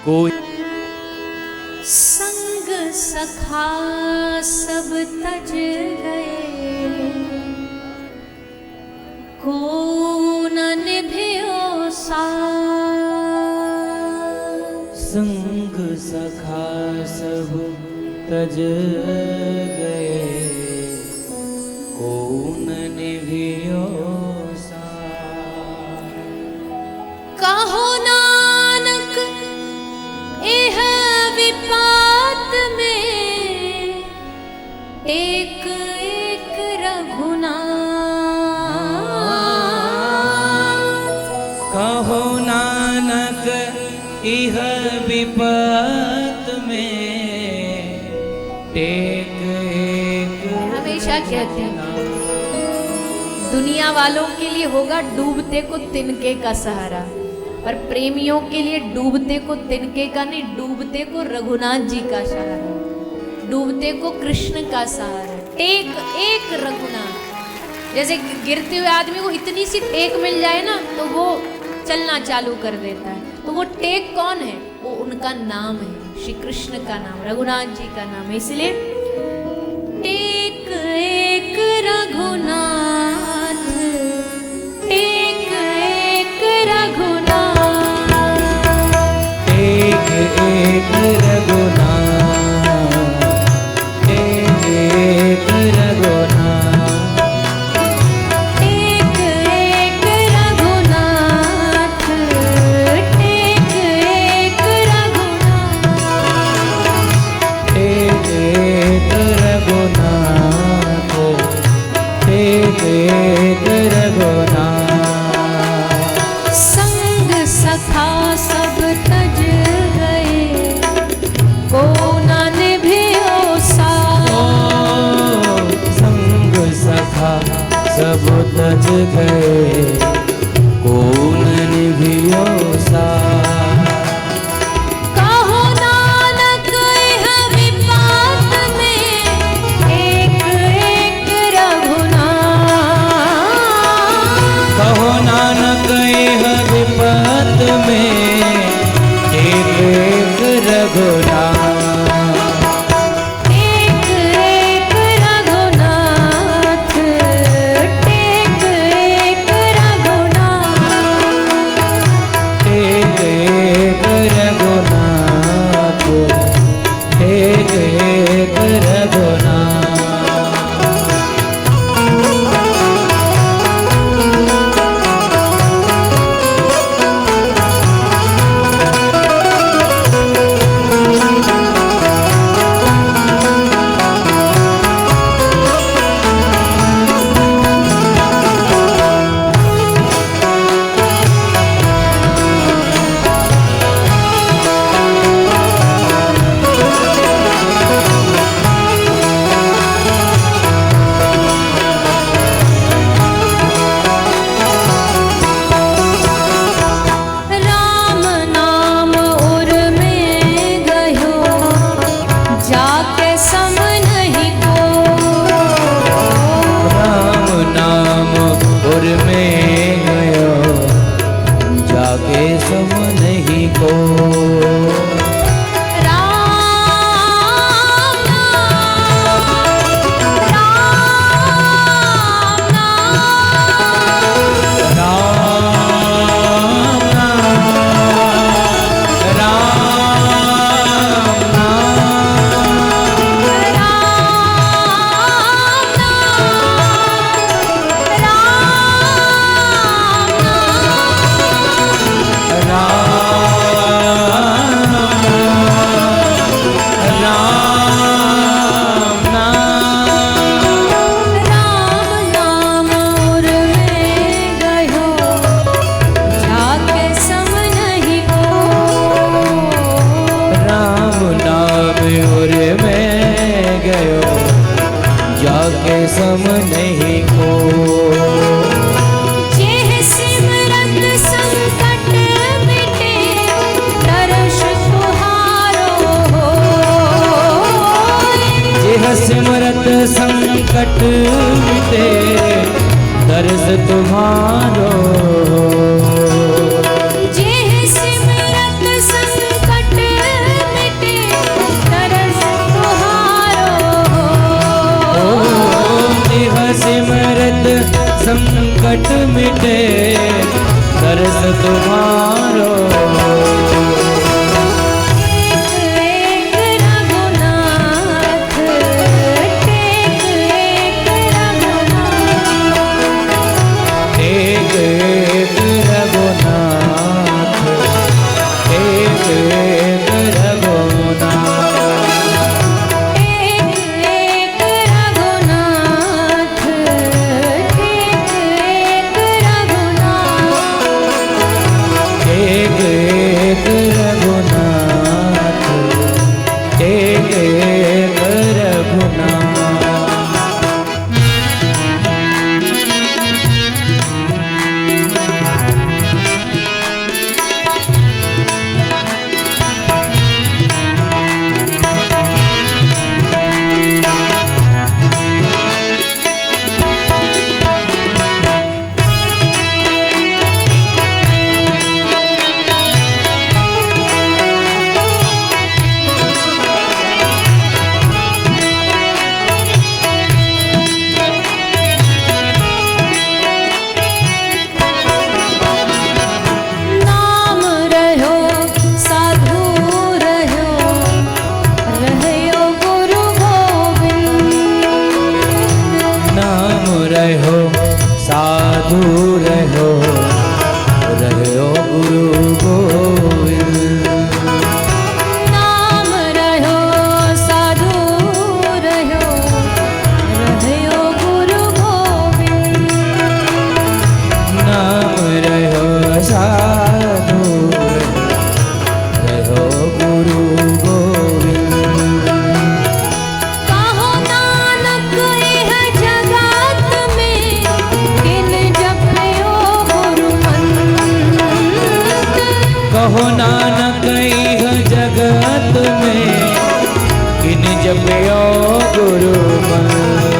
कोई संग सखा सब तज गए, को न निभियो साथ। संग सखा सब तज गए, कौन निभियो साथ। कहो नानक एह विपात में, एक एक रघुनाथ। कहो नानक इह विपत में, टेक एक। हमेशा कहते हैं दुनिया वालों के लिए होगा डूबते को तिनके का सहारा, पर प्रेमियों के लिए डूबते को तिनके का नहीं, डूबते को रघुनाथ जी का सहारा, डूबते को कृष्ण का सहारा। टेक एक रघुनाथ। जैसे गिरते हुए आदमी को इतनी सी टेक मिल जाए ना तो वो चलना चालू कर देता है। तो वो टेक कौन है? वो उनका नाम है, श्री कृष्ण का नाम, रघुनाथ जी का नाम है। इसलिए टेक एक रघुनाथ, टेक एक रघुनाथ, एक एक रघुनाथ, एक एक रघुनाथ, एक एक रघुनाथ, एक एक रघुनाथ, एक एक रघुनाथ, एक एक रघुनाथ। संग सखा सब तज गए, को न निभियो साथ। संग सखा सब तज गए, कौन निभियो साथ। कहो नानक इह विपात में, एक एक रघुनाथ। कहो नानक इह विपत में, एक एक रघुनाथ। एक एक रघुनाथ, एक एक रघुनाथ, देखते दर्श तुम्हारो। एक रघुनाथ, टेक रघुनाथ, एक रघुनाथ, एक रघुनाथ, एक रघुनाथ, एक रघुनाथ, एक रघुनाथ। नाम रहो साधु रहो, रहो गुरु गोविंद। नाम रहो साधु रहो, रहो गुरु गोविंद। नाम रहो साधु रहो, रहो गुरु गोविंद। नाम रहो साधु रहो गुरु गोविंद। कहो नानक यह जगत में, किन जपयो गुरु मंत्र। कहो नानक इह जगत में, किन जपयो गुरु मंत्र।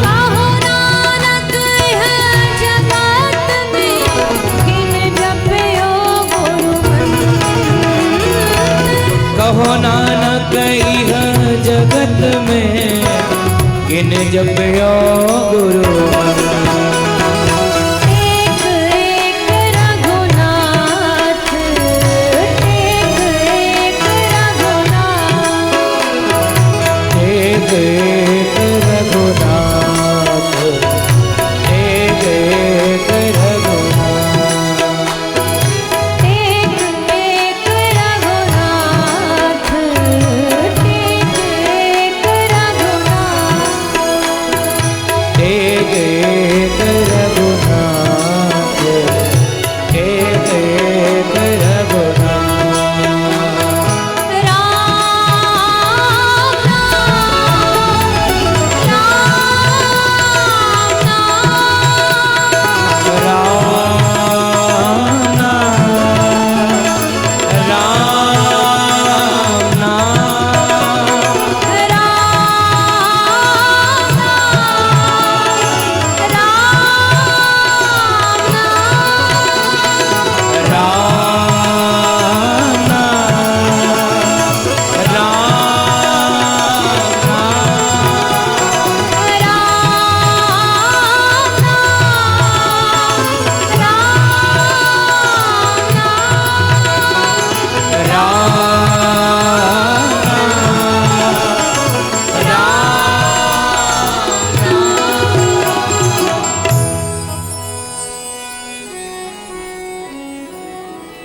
कहो नानक यह जगत में, किन जपयो गुरु मंत्र। कहो नानक इह जगत में, किन जपयो गुरु मंत्र। एक रघुनाथ, एक रघुनाथ, एक रघुनाथ, एक रघुनाथ, एक रघुनाथ, एक रघुनाथ, एक रघुनाथ। राम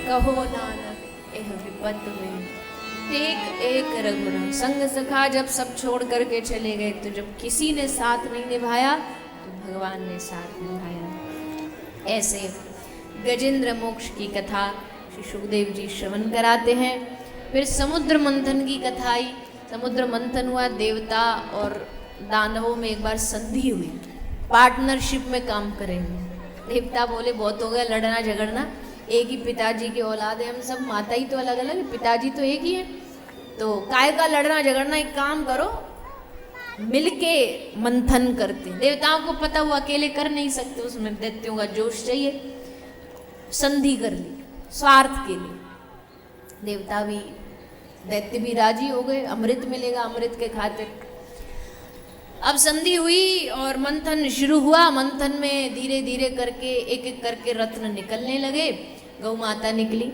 कहो नानक एह विपत में, टेक एक रघुनाथ। संग सखा जब सब छोड़ करके चले गए, तो जब किसी ने साथ नहीं निभाया तो भगवान ने साथ निभाया। ऐसे गजेंद्र मोक्ष की कथा श्री सुखदेव जी श्रवण कराते हैं। फिर समुद्र मंथन की कथा आई। समुद्र मंथन हुआ, देवता और दानवों में एक बार संधि हुई, पार्टनरशिप में काम करेंगे। देवता बोले बहुत हो गया लड़ना झगड़ना, एक ही पिताजी के औलाद है हम सब, माता ही तो अलग अलग है, पिताजी तो एक ही है, तो काय का लड़ना झगड़ना, एक काम करो मिलके मंथन करते। देवताओं को पता वो अकेले कर नहीं सकते, उसमें दैत्यों का जोश चाहिए। संधि कर ली स्वार्थ के लिए। देवता भी दैत्य भी राजी हो गए, अमृत मिलेगा अमृत के खातिर। अब संधि हुई और मंथन शुरू हुआ। मंथन में धीरे धीरे करके एक एक करके रत्न निकलने लगे। गौ माता निकली।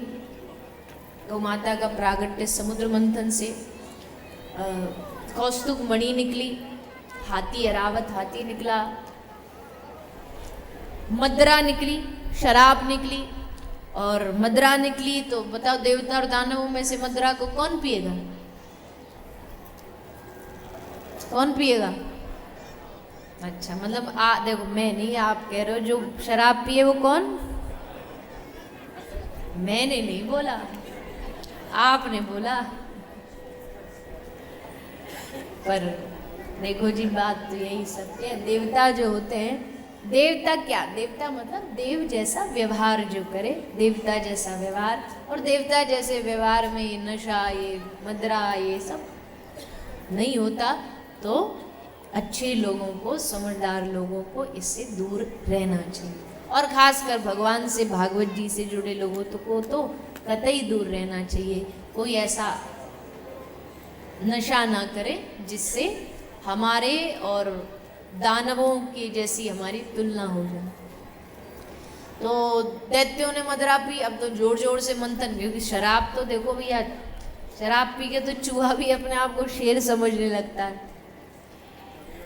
गौ माता का प्रागट्य समुद्र मंथन से। कौस्तुभ मणि निकली। हाथी अरावत हाथी निकला। मदरा निकली, शराब निकली। और मदरा निकली तो बताओ देवता और दानवों में से मदरा को कौन पिएगा? कौन पिएगा? अच्छा, मतलब देखो, मैं नहीं, आप कह रहे हो जो शराब पिए वो कौन? मैंने नहीं बोला, आपने बोला। पर देखो जी, बात तो यही सत्य है। देवता जो होते हैं, देवता क्या? देवता मतलब देव जैसा व्यवहार जो करे, देवता जैसा व्यवहार। और देवता जैसे व्यवहार में ये नशा, ये मदरा, ये सब नहीं होता। तो अच्छे लोगों को, समझदार लोगों को इससे दूर रहना चाहिए। और खासकर भगवान से, भागवत जी से जुड़े लोगों को तो कतई दूर रहना चाहिए। कोई ऐसा नशा ना करे जिससे हमारे और दानवों की जैसी हमारी तुलना हो जाए। तो दैत्यों ने मदरा पी। अब तो जोर जोर से मंथन, क्योंकि शराब तो देखो भैया, शराब पी के तो चूहा भी अपने आप को शेर समझने लगता है।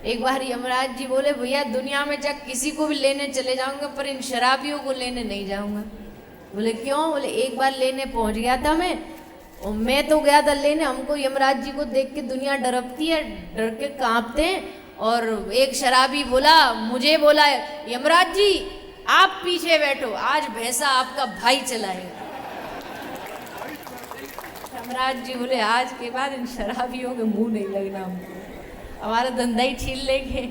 एक बार यमराज जी बोले, भैया दुनिया में चाहे किसी को भी लेने चले जाऊंगा, पर इन शराबियों को लेने नहीं जाऊंगा। बोले क्यों? बोले एक बार लेने पहुंच गया था मैं, और मैं तो गया था लेने, हमको यमराज जी को देख के दुनिया डरती है, डर के कांपते हैं। और एक शराबी बोला, मुझे बोला, यमराज जी आप पीछे बैठो, आज भैंसा आपका भाई चलाएगा। यमराज जी बोले, आज के बाद इन शराबियों के मुंह नहीं लगना, हमको हमारा धंधा ही छीन लेंगे।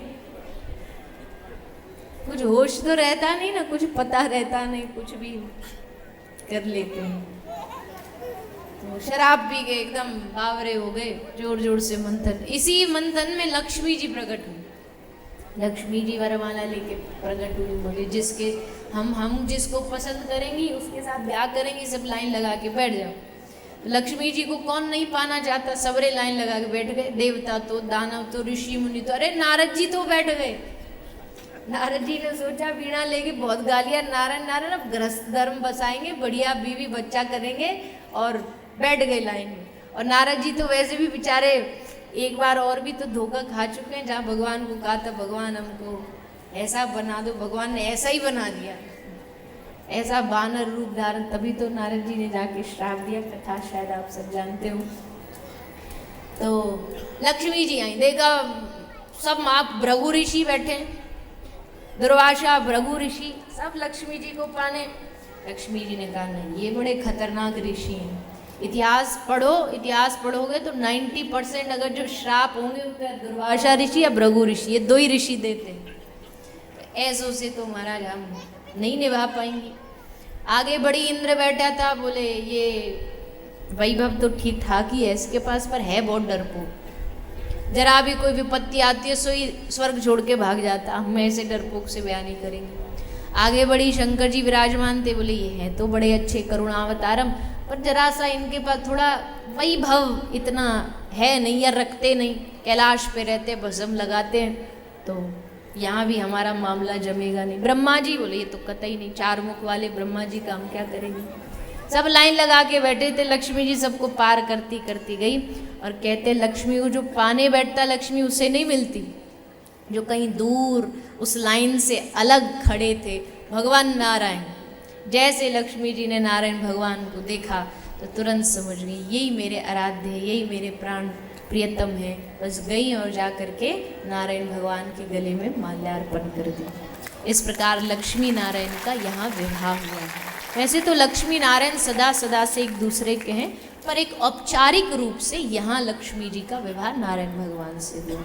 कुछ होश तो रहता नहीं ना, कुछ पता रहता नहीं, कुछ भी कर लेते हैं। तो शराब पी के एकदम बावरे हो गए, जोर जोर से मंथन। इसी मंथन में लक्ष्मी जी प्रकट हुई। लक्ष्मी जी वरमाला लेके प्रकट हुई। बोले जिसके हम जिसको पसंद करेंगी उसके साथ ब्याह करेंगी, सब लाइन लगा के बैठ जाओ। लक्ष्मी जी को कौन नहीं पाना चाहता? सबरे लाइन लगा के बैठ गए। देवता तो, दानव तो, ऋषि मुनि तो। अरे नारद जी तो बैठ गए। नारद जी ने सोचा वीणा लेके बहुत गालियां, नारायण नारायण, अब गृहस्थ धर्म बसाएंगे, बढ़िया बीवी बच्चा करेंगे, और बैठ गए लाइन में। और नारद जी तो वैसे भी बेचारे एक बार और भी तो धोखा खा चुके हैं। जहाँ भगवान को कहा था, भगवान हमको ऐसा बना दो, भगवान ने ऐसा ही बना दिया, ऐसा बानर रूप धारण। तभी तो नारद जी ने जाके श्राप दिया। कथा शायद आप सब जानते हो। तो लक्ष्मी जी आई, देखा सब आप भृगु ऋषि बैठे, दुर्वासा, भृगु ऋषि, सब लक्ष्मी जी को पाने। लक्ष्मी जी ने कहा नहीं, ये बड़े खतरनाक ऋषि हैं। इतिहास पढ़ो, इतिहास पढ़ोगे तो 90% अगर जो श्राप होंगे वो दुर्वासा ऋषि या भृगु ऋषि, ये दो ही ऋषि देते हैं। ऐसों से तो महाराज हम नहीं निभा पाएंगी। आगे बड़ी इंद्र बैठा था। बोले ये वैभव तो ठीक ठाक ही है इसके पास, पर है बहुत डरपोक। जरा भी कोई विपत्ति आती है सो ही स्वर्ग छोड़ के भाग जाता। हम ऐसे डरपोक से ब्याह नहीं करेंगे। आगे बड़ी शंकर जी विराजमान थे। बोले ये है तो बड़े अच्छे करुणावतारम, पर जरा सा इनके पास थोड़ा वैभव इतना है नहीं, या रखते नहीं, कैलाश पे रहते, भस्म लगाते हैं, तो यहाँ भी हमारा मामला जमेगा नहीं। ब्रह्मा जी बोले ये तो कतई नहीं, चार मुख वाले ब्रह्मा जी का हम क्या करेंगे। सब लाइन लगा के बैठे थे। लक्ष्मी जी सबको पार करती करती गई। और कहते लक्ष्मी को जो पाने बैठता, लक्ष्मी उसे नहीं मिलती। जो कहीं दूर उस लाइन से अलग खड़े थे भगवान नारायण, जैसे लक्ष्मी जी ने नारायण भगवान को देखा तो तुरंत समझ गई यही मेरे आराध्य है, यही मेरे प्राण प्रियतम है। बस गई और जा करके नारायण भगवान के गले में माल्यार्पण कर दी। इस प्रकार लक्ष्मी नारायण का यहाँ विवाह हुआ है। वैसे तो लक्ष्मी नारायण सदा सदा से एक दूसरे के हैं, पर एक औपचारिक रूप से यहाँ लक्ष्मी जी का विवाह नारायण भगवान से हुआ।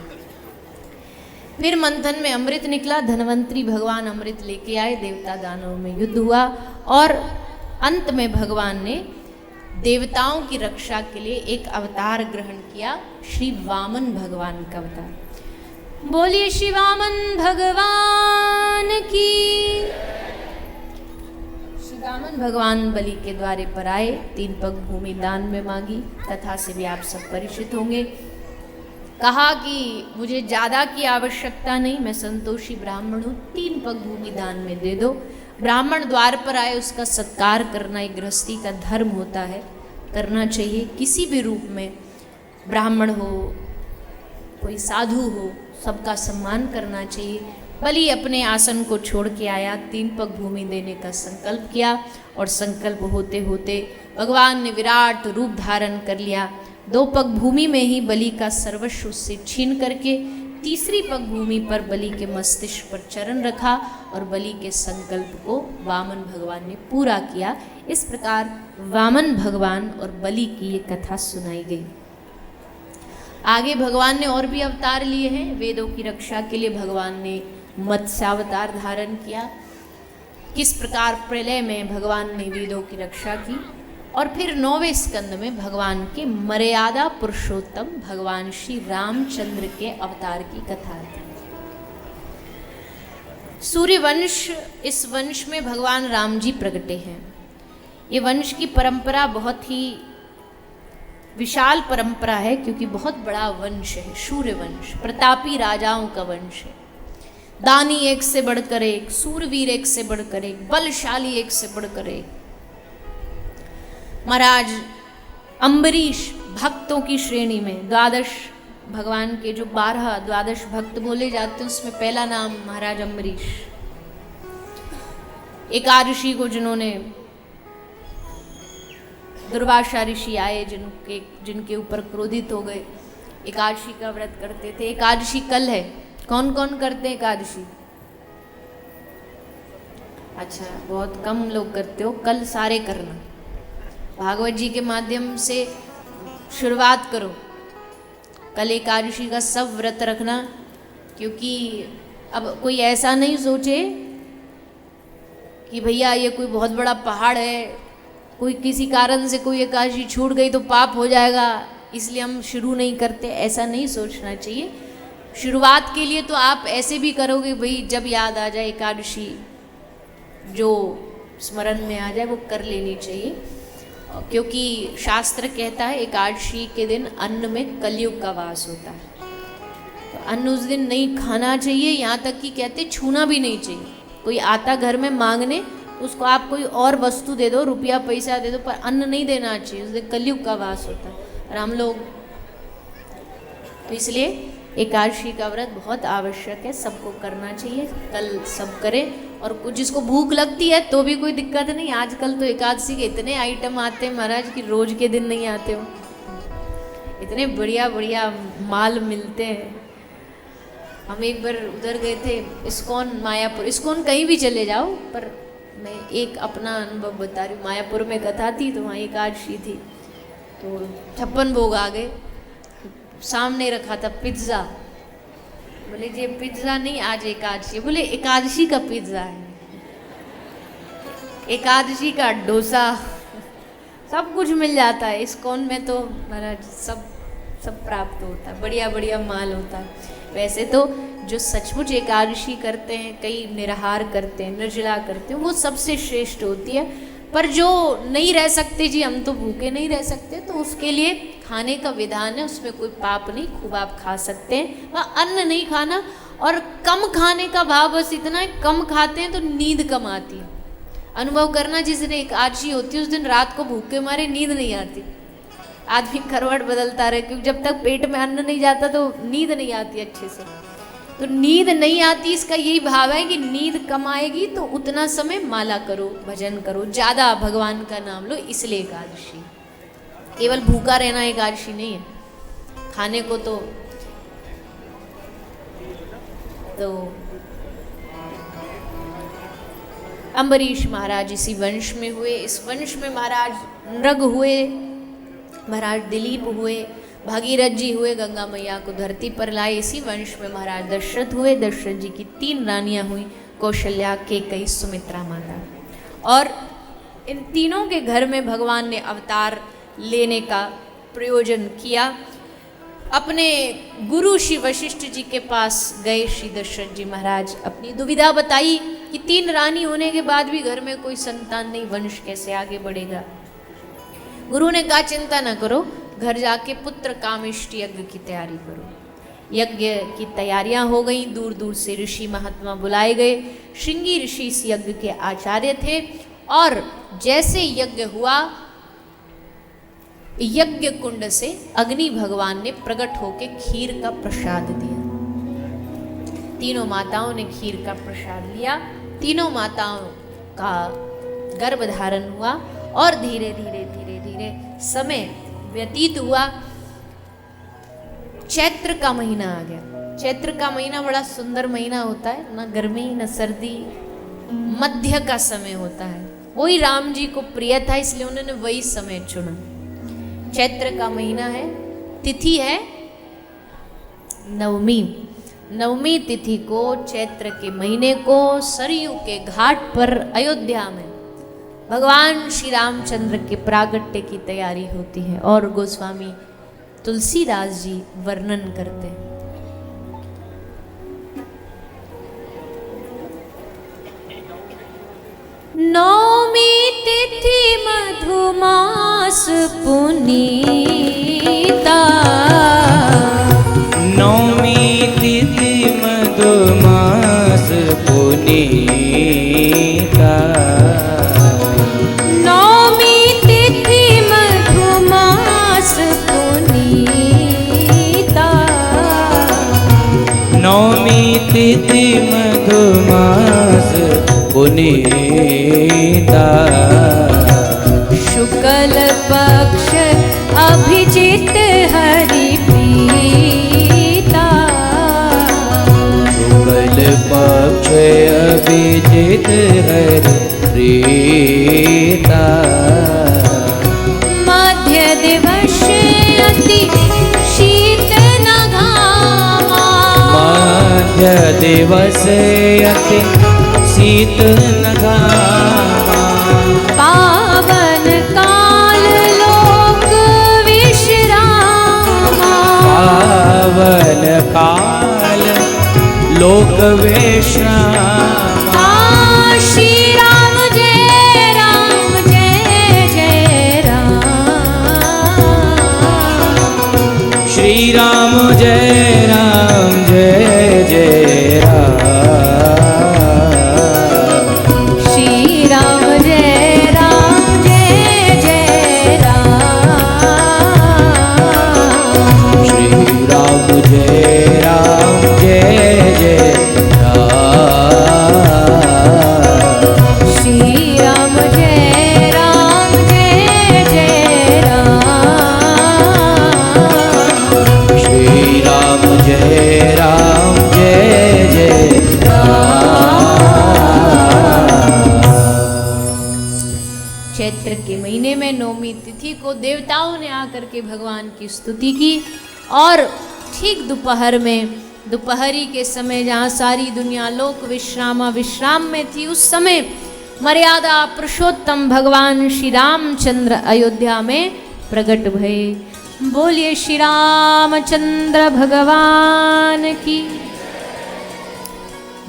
फिर मंथन में अमृत निकला। धन्वंतरी भगवान अमृत लेके आए। देवता दानव में युद्ध हुआ और अंत में भगवान ने देवताओं की रक्षा के लिए एक अवतार ग्रहण किया, श्री वामन भगवान का अवतार। बोलिए श्री वामन भगवान की। श्री वामन भगवान बलि के द्वारे पर आए, 3 पग भूमि दान में मांगी। कथा से भी आप सब परिचित होंगे। कहा कि मुझे ज़्यादा की आवश्यकता नहीं, मैं संतोषी ब्राह्मण हूँ, 3 पग भूमि दान में दे दो। ब्राह्मण द्वार पर आए उसका सत्कार करना एक गृहस्थी का धर्म होता है, करना चाहिए। किसी भी रूप में, ब्राह्मण हो, कोई साधु हो, सबका सम्मान करना चाहिए। बलि अपने आसन को छोड़ के आया, 3 पग भूमि देने का संकल्प किया और संकल्प होते होते भगवान ने विराट रूप धारण कर लिया। 2 पग भूमि में ही बलि का सर्वस्व उससे छीन करके तीसरी पग भूमि पर बलि के मस्तिष्क पर चरण रखा और बलि के संकल्प को वामन भगवान ने पूरा किया। इस प्रकार वामन भगवान और बलि की ये कथा सुनाई गई। आगे भगवान ने और भी अवतार लिए हैं। वेदों की रक्षा के लिए भगवान ने मत्स्यावतार धारण किया। किस प्रकार प्रलय में भगवान ने वेदों की रक्षा की। और फिर 9वें स्कंद में भगवान के मर्यादा पुरुषोत्तम भगवान श्री रामचंद्र के अवतार की कथा है। सूर्य वंश, इस वंश में भगवान राम जी प्रकटे हैं। ये वंश की परंपरा बहुत ही विशाल परंपरा है, क्योंकि बहुत बड़ा वंश है सूर्य वंश। प्रतापी राजाओं का वंश है। दानी एक से बढ़कर एक, सूरवीर एक से बढ़कर एक, बलशाली एक से बढ़कर एक। महाराज अम्बरीश भक्तों की श्रेणी में 12 भगवान के जो 12 भक्त बोले जाते हैं, उसमें पहला नाम महाराज अम्बरीश। एकादशी को जिन्होंने, दुर्वासा ऋषि आए जिनके ऊपर क्रोधित हो गए, एकादशी का व्रत करते थे। एकादशी कल है। कौन कौन करते हैं एकादशी? अच्छा, बहुत कम लोग करते हो। कल सारे करना। भागवत जी के माध्यम से शुरुआत करो। कल एकादशी का सब व्रत रखना, क्योंकि अब कोई ऐसा नहीं सोचे कि भैया ये कोई बहुत बड़ा पहाड़ है, कोई किसी कारण से कोई एकादशी छूट गई तो पाप हो जाएगा, इसलिए हम शुरू नहीं करते। ऐसा नहीं सोचना चाहिए। शुरुआत के लिए तो आप ऐसे भी करोगे, भाई जब याद आ जाए एकादशी, जो स्मरण में आ जाए वो कर लेनी चाहिए। क्योंकि शास्त्र कहता है एकादशी के दिन अन्न में कलयुग का वास होता है, तो अन्न उस दिन नहीं खाना चाहिए। यहाँ तक कि कहते छूना भी नहीं चाहिए। कोई आता घर में मांगने, तो उसको आप कोई और वस्तु दे दो, रुपया पैसा दे दो, पर अन्न नहीं देना चाहिए। उस दिन कलयुग का वास होता है। और हम लोग, तो इसलिए एकादशी का व्रत बहुत आवश्यक है, सबको करना चाहिए। कल सब करें। और कुछ जिसको भूख लगती है तो भी कोई दिक्कत नहीं। आजकल तो एकादशी के इतने आइटम आते हैं महाराज कि रोज के दिन नहीं आते हो। इतने बढ़िया बढ़िया माल मिलते हैं। हम एक बार उधर गए थे, इस्कॉन मायापुर। इस्कॉन कहीं भी चले जाओ, पर मैं एक अपना अनुभव बता रही हूँ। मायापुर में कथा थी तो वहाँ एकादशी थी, तो 56 भोग आ गए। सामने रखा था पिज्ज़ा। बोले जी पिज्ज़ा नहीं, आज एकादशी। बोले एकादशी का पिज्ज़ा है, एकादशी का डोसा, सब कुछ मिल जाता है। इस्कॉन में तो महाराज सब प्राप्त होता है, बढ़िया बढ़िया माल होता है। वैसे तो जो सचमुच एकादशी करते हैं, कई निराहार करते हैं, निर्जला करते हैं, वो सबसे श्रेष्ठ होती है। पर जो नहीं रह सकते, जी हम तो भूखे नहीं रह सकते, तो उसके लिए खाने का विधान है, उसमें कोई पाप नहीं, खूब आप खा सकते हैं। वह अन्न नहीं खाना, और कम खाने का भाव बस इतना है, कम खाते हैं तो नींद कम आती है। अनुभव करना, जिस दिन एकादशी होती है उस दिन रात को भूखे मारे नींद नहीं आती। आदमी करवट बदलता रहे, क्योंकि जब तक पेट में अन्न नहीं जाता तो नींद नहीं आती अच्छे से। तो नींद नहीं आती, इसका यही भाव है कि नींद कम आएगी तो उतना समय माला करो, भजन करो, ज़्यादा भगवान का नाम लो। इसलिए एकादशी, केवल भूखा रहना एकादशी नहीं है। खाने को तो अम्बरीश महाराज इसी वंश में हुए। इस वंश में महाराज नृग हुए, महाराज दिलीप हुए, भागीरथ जी हुए, गंगा मैया को धरती पर लाए। इसी वंश में महाराज दशरथ हुए। दशरथ जी की 3 रानियां हुई, कौशल्या, केकई, सुमित्रा माता। और इन तीनों के घर में भगवान ने अवतार लेने का प्रयोजन किया। अपने गुरु श्री वशिष्ठ जी के पास गए श्री दशरथ जी महाराज, अपनी दुविधा बताई कि 3 रानी होने के बाद भी घर में कोई संतान नहीं, वंश कैसे आगे बढ़ेगा। गुरु ने कहा चिंता न करो, घर जाके पुत्र कामेष्टि यज्ञ की तैयारी करो। यज्ञ की तैयारियां हो गई, दूर दूर से ऋषि महात्मा बुलाए गए। श्रृंगी ऋषि इस यज्ञ के आचार्य थे और जैसे यज्ञ हुआ, यज्ञ कुंड से अग्नि भगवान ने प्रकट होकर खीर का प्रसाद दिया। तीनों माताओं ने खीर का प्रसाद लिया, तीनों माताओं का गर्भ धारण हुआ और धीरे धीरे धीरे धीरे समय व्यतीत हुआ। चैत्र का महीना आ गया। चैत्र का महीना बड़ा सुंदर महीना होता है, ना गर्मी न सर्दी, मध्य का समय होता है। वही राम जी को प्रिय था, इसलिए उन्होंने वही समय चुना। चैत्र का महीना है, तिथि है नवमी। नवमी तिथि को चैत्र के महीने को सरयू के घाट पर अयोध्या में भगवान श्री रामचंद्र के प्रागट्य की तैयारी होती है और गोस्वामी तुलसीदास जी वर्णन करते हैं। नौमी तिथि मधुमास पुनीता, नौमी तिथि मधुमास पुनीता, नौमी तिथि मधुमास पुनीता, नौमी तिथि मधुमास पुनीता, शुक्ल पक्ष अभिजित हरि प्रीता, शुक्ल पक्ष अभिजित हरि प्रीता, मध्य दिवस अति शीत न घामा, मध्य दिवस अति शीत न घामा, पावन काल लोक विश्रामा, पावन काल लोक विश्रामा, श्री राम जय जय राम, श्री राम जय जय राम, श्री राम जय जय राम, श्री राम जय जय राम, श्री राम जय जय राम, श्री राम जय जय राम। चैत्र के महीने में नौमी तिथि को देवताओं ने आकर के भगवान की स्तुति की और ठीक दोपहर में, दोपहरी के समय जहाँ सारी दुनिया लोक विश्राम में थी, उस समय मर्यादा पुरुषोत्तम भगवान श्री रामचंद्र अयोध्या में प्रकट भये। बोलिए श्री रामचंद्र भगवान की।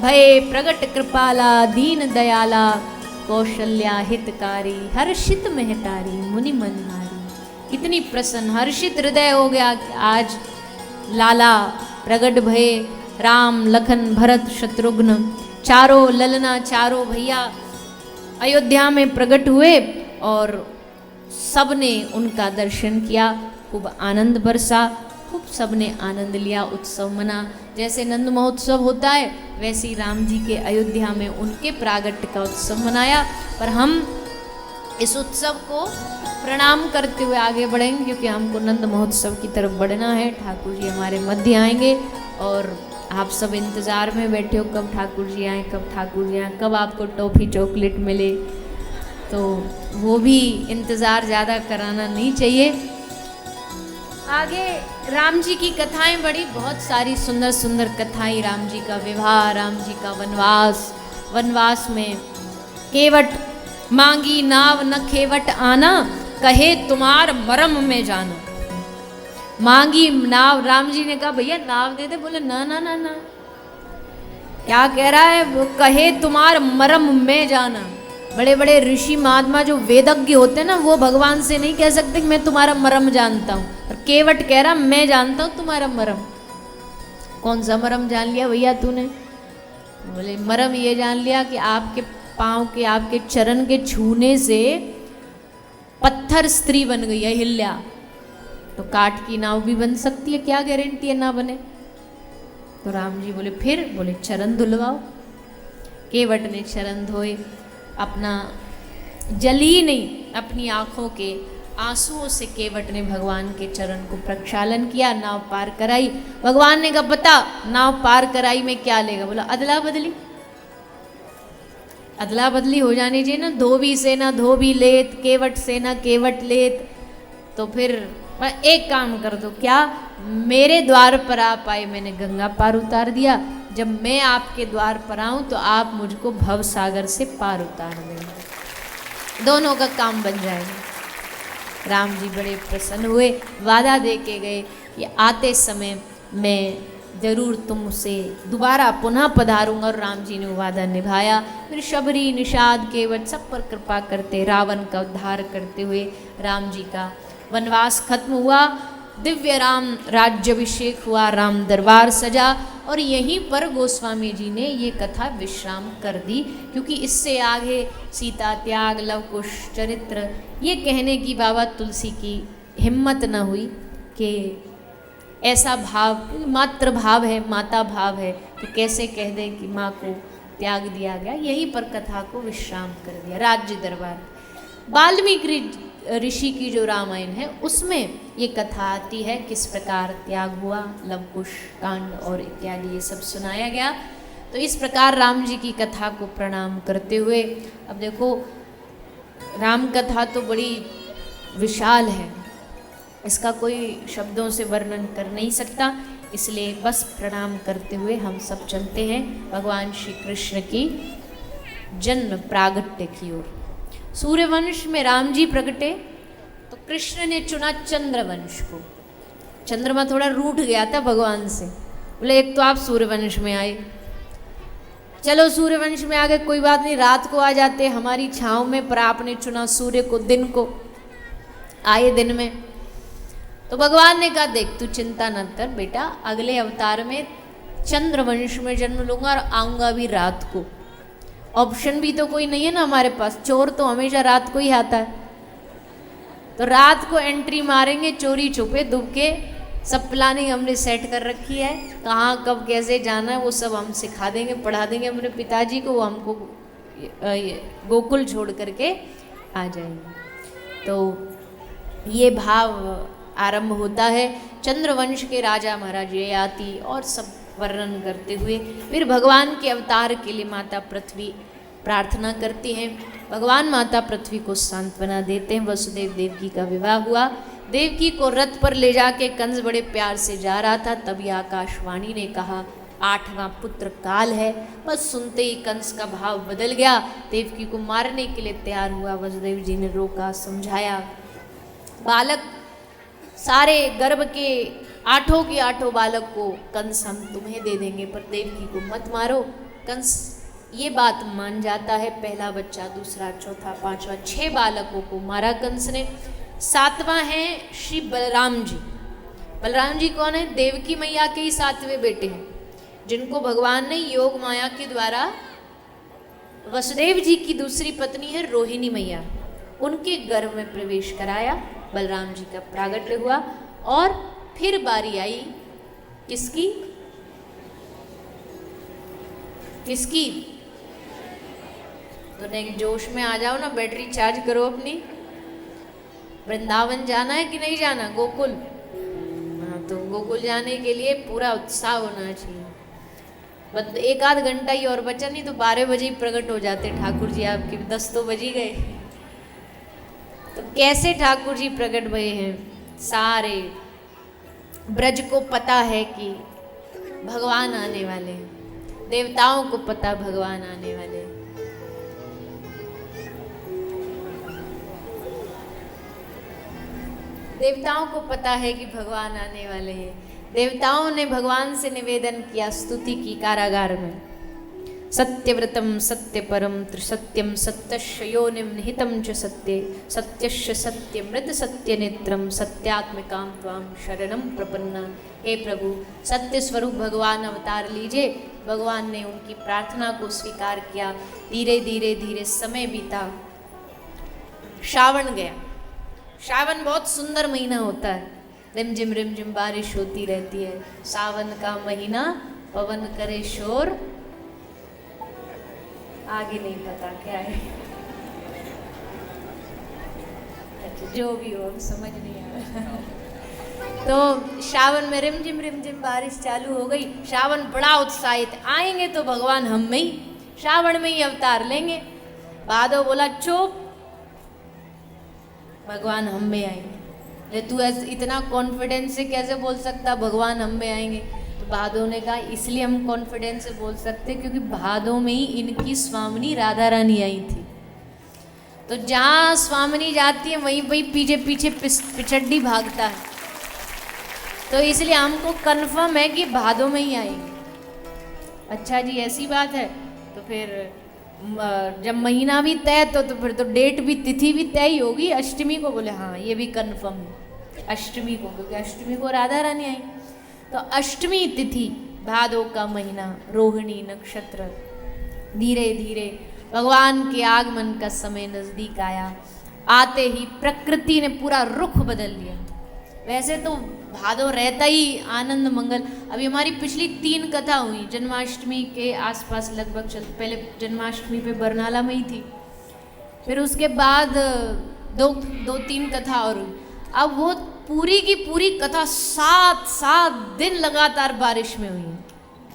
भये प्रगट कृपाला दीन दयाला, कौशल्या हितकारी हर्षित महतारी मुनि मनहारी। कितनी प्रसन्न हर्षित हृदय हो गया कि आज लाला प्रगट भये। राम लखन भरत शत्रुघ्न चारों ललना, चारों भैया अयोध्या में प्रकट हुए और सबने उनका दर्शन किया। खूब आनंद बरसा, खूब सबने आनंद लिया, उत्सव मना। जैसे नंद महोत्सव होता है वैसे ही राम जी के अयोध्या में उनके प्रागट्य का उत्सव मनाया। पर हम इस उत्सव को प्रणाम करते हुए आगे बढ़ेंगे क्योंकि हमको नंद महोत्सव की तरफ बढ़ना है। ठाकुर जी हमारे मध्य आएंगे और आप सब इंतज़ार में बैठे हो कब ठाकुर जी आए, कब ठाकुर जी आए, कब आपको टॉफ़ी चॉकलेट मिले। तो वो भी इंतज़ार ज़्यादा कराना नहीं चाहिए। आगे राम जी की कथाएं बड़ी, बहुत सारी सुंदर सुंदर कथाएं। राम जी का विवाह, राम जी का वनवास, वनवास में केवट मांगी नाव न खेवट आना, कहे तुम्हार मरम में जाना। मांगी नाव, राम जी ने कहा भैया नाव दे दे, बोले ना ना ना ना। क्या कह रहा है वो, कहे तुम्हार मरम में जाना। बड़े बड़े ऋषि महात्मा जो वेदज्ञ होते हैं ना, वो भगवान से नहीं कह सकते कि मैं तुम्हारा मरम जानता हूँ। और केवट कह रहा मैं जानता हूँ तुम्हारा मरम। कौन सा मरम जान लिया भैया तूने? बोले मरम ये जान लिया कि आपके पाँव के, आपके चरण के छूने से पत्थर स्त्री बन गई है, हिल्या। तो काठ की नाव भी बन सकती है, क्या गारंटी है ना बने? तो राम जी बोले फिर? बोले चरण धुलवाओ। केवट ने चरण धोए, अपना जल ही नहीं, अपनी आंखों के आंसुओं से केवट ने भगवान के चरण को प्रक्षालन किया, नाव पार कराई। भगवान ने कहा बता नाव पार कराई में क्या लेगा? बोला अदला बदली। अदला बदली हो जानी चाहिए ना, धोबी से ना धोबी लेत, केवट से ना केवट लेत। तो फिर एक काम कर दो, क्या? मेरे द्वार पर आप आए, मैंने गंगा पार उतार दिया, जब मैं आपके द्वार पर आऊं तो आप मुझको भव सागर से पार उतार देंगे, दोनों का काम बन जाएगा। राम जी बड़े प्रसन्न हुए, वादा दे के गए कि आते समय मैं जरूर तुमसे दोबारा पुनः पधारूंगा, और राम जी ने वो वादा निभाया। फिर शबरी, निषाद, केवट सब पर कृपा करते, रावण का उद्धार करते हुए राम जी का वनवास खत्म हुआ, दिव्य राम राज्याभिषेक हुआ, राम दरबार सजा। और यहीं पर गोस्वामी जी ने ये कथा विश्राम कर दी, क्योंकि इससे आगे सीता त्याग, लव कुश चरित्र ये कहने की बाबा तुलसी की हिम्मत न हुई कि ऐसा भाव, मातृ भाव है, माता भाव है, तो कैसे कह दें कि माँ को त्याग दिया गया। यहीं पर कथा को विश्राम कर दिया। राज्य दरबार वाल्मीकि ऋषि की जो रामायण है उसमें ये कथा आती है, किस प्रकार त्याग हुआ, लवकुश कांड और इत्यादि ये सब सुनाया गया। तो इस प्रकार राम जी की कथा को प्रणाम करते हुए, अब देखो राम कथा तो बड़ी विशाल है, इसका कोई शब्दों से वर्णन कर नहीं सकता, इसलिए बस प्रणाम करते हुए हम सब चलते हैं भगवान श्री कृष्ण की जन्म प्रागट्य की ओर। सूर्यवंश में राम जी प्रगटे तो कृष्ण ने चुना चंद्रवंश को। चंद्रमा थोड़ा रूठ गया था भगवान से, बोले एक तो आप सूर्यवंश में आए, चलो सूर्यवंश में आ गए कोई बात नहीं, रात को आ जाते हमारी छांव में, पर आपने चुना सूर्य को, दिन को, आए दिन में। तो भगवान ने कहा देख तू चिंता न कर बेटा, अगले अवतार में चंद्रवंश में जन्म लूंगा और आऊंगा भी रात को। ऑप्शन भी तो कोई नहीं है ना हमारे पास, चोर तो हमेशा रात को ही आता है, तो रात को एंट्री मारेंगे चोरी छुपे दुबके, सब प्लानिंग हमने सेट कर रखी है, कहाँ कब कैसे जाना है वो सब हम सिखा देंगे, पढ़ा देंगे अपने पिताजी को, वो हमको गोकुल छोड़ करके आ जाएंगे। तो ये भाव आरंभ होता है। चंद्रवंश के राजा महाराज ययाति और सब वर्णन करते हुए फिर भगवान के अवतार के लिए माता पृथ्वी प्रार्थना करती हैं। भगवान माता पृथ्वी को सांत्वना देते हैं। वसुदेव देवकी का विवाह हुआ, देवकी को रथ पर ले जाके कंस बड़े प्यार से जा रहा था, तभी आकाशवाणी ने कहा 8वां पुत्र काल है। बस सुनते ही कंस का भाव बदल गया, देवकी को मारने के लिए तैयार हुआ। वसुदेव जी ने रोका, समझाया, बालक सारे गर्भ के 8 के 8 बालक को कंस हम तुम्हें दे देंगे, पर देवकी को मत मारो। कंस ये बात मान जाता है, पहला बच्चा, दूसरा, चौथा, 5वां, 6 बालकों को मारा कंस ने। 7वां है श्री बलराम जी। बलराम जी कौन है? देवकी मैया के ही 7वें बेटे हैं, जिनको भगवान ने योग माया के द्वारा वसुदेव जी की दूसरी पत्नी है रोहिणी मैया, उनके गर्भ में प्रवेश कराया। बलराम जी का प्रागट्य हुआ और फिर बारी आई किसकी? किसकी? तो नहीं, जोश में आ जाओ ना, बैटरी चार्ज करो अपनी। वृंदावन जाना है कि नहीं जाना? गोकुल, हाँ, तो गोकुल जाने के लिए पूरा उत्साह होना चाहिए। बस 1 आध घंटा ही और बचा, नहीं तो 12 बजे ही प्रकट हो जाते ठाकुर जी आपके, 10 तो बज ही गए। तो कैसे ठाकुर जी प्रकट भये हैं? सारे ब्रज को पता है कि भगवान आने वाले हैं, देवताओं को पता भगवान आने वाले हैं। देवताओं को पता है कि भगवान आने वाले हैं। देवताओं ने भगवान से निवेदन किया, स्तुति की कारागार में। सत्यव्रतं सत्यपरं त्रिसत्यं सत्यस्य योनिं निहितं च सत्ये सत्यस्य सत्यमृत सत्यनेत्रं सत्यात्मिकां त्वां शरणं प्रपन्ना। हे प्रभु, सत्य स्वरूप भगवान अवतार लीजिए। भगवान ने उनकी प्रार्थना को स्वीकार किया। धीरे धीरे धीरे समय बीता, श्रावण गया। श्रावण बहुत सुंदर महीना होता है, रिमझिम बारिश होती रहती है। सावन का महीना, पवन करे शोर, आगे नहीं पता क्या है, अच्छा जो भी हो समझ नहीं आ रहा। तो श्रावण में रिमझिम बारिश चालू हो गई। श्रावण बड़ा उत्साहित, आएंगे तो भगवान हम में ही, श्रावण में ही अवतार लेंगे। भादो बोला चुप, भगवान हम में आएंगे। तू इतना कॉन्फिडेंस से कैसे बोल सकता भगवान हम में आएंगे? तो भादो ने कहा इसलिए हम कॉन्फिडेंस से बोल सकते क्योंकि भादो में ही इनकी स्वामिनी राधा रानी आई थी। तो जहाँ स्वामिनी जाती है वहीं वहीं पीछे पीछे पिछड्डी भागता है। तो इसलिए हमको कन्फर्म है कि भादो में ही आएंगे। अच्छा जी, ऐसी बात है। तो फिर जब महीना भी तय तो फिर तो डेट भी, तिथि भी तय ही होगी। अष्टमी को बोले हाँ ये भी कन्फर्म है, अष्टमी को, क्योंकि अष्टमी को राधा रानी आई। तो अष्टमी तिथि, भादो का महीना, रोहिणी नक्षत्र। धीरे धीरे भगवान के आगमन का समय नजदीक आया। आते ही प्रकृति ने पूरा रुख बदल लिया। वैसे तो भादो रहता ही आनंद मंगल। अभी हमारी पिछली 3 कथा हुई जन्माष्टमी के आसपास लगभग पहले जन्माष्टमी पे बरनाला में ही थी, फिर उसके बाद दो तीन कथा और हुई। अब वो पूरी की पूरी कथा 7 दिन लगातार बारिश में हुई।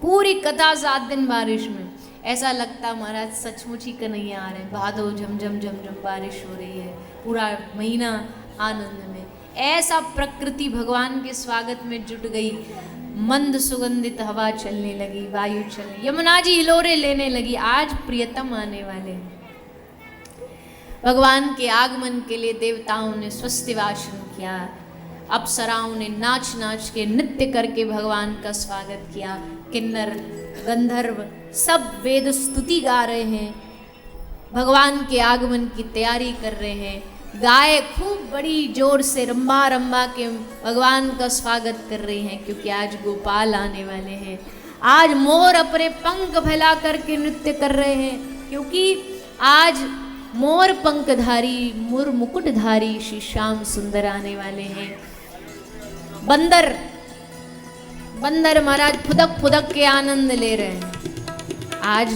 पूरी कथा 7 दिन बारिश में। ऐसा लगता महाराज सचमुच ही कन्हैया आ रहे हैं। भादो झमझम बारिश हो रही है, पूरा महीना आनंद में। ऐसा प्रकृति भगवान के स्वागत में जुट गई। मंद सुगंधित हवा चलने लगी, वायु चलने, यमुना जी हिलोरे लेने लगी। आज प्रियतम आने वाले हैं। भगवान के आगमन के लिए देवताओं ने स्वस्ति वाचन किया। अप्सराओं ने नाच नाच के नृत्य करके भगवान का स्वागत किया। किन्नर गंधर्व सब वेद स्तुति गा रहे हैं, भगवान के आगमन की तैयारी कर रहे हैं। गाय खूब बड़ी जोर से रंबा रंबा के भगवान का स्वागत कर रही हैं, क्योंकि आज गोपाल आने वाले हैं। आज मोर अपने पंख फैला करके नृत्य कर रहे हैं, क्योंकि आज मोर पंखधारी मुर मुकुटधारी श्री श्याम सुंदर आने वाले हैं। बंदर महाराज फुदक फुदक के आनंद ले रहे हैं। आज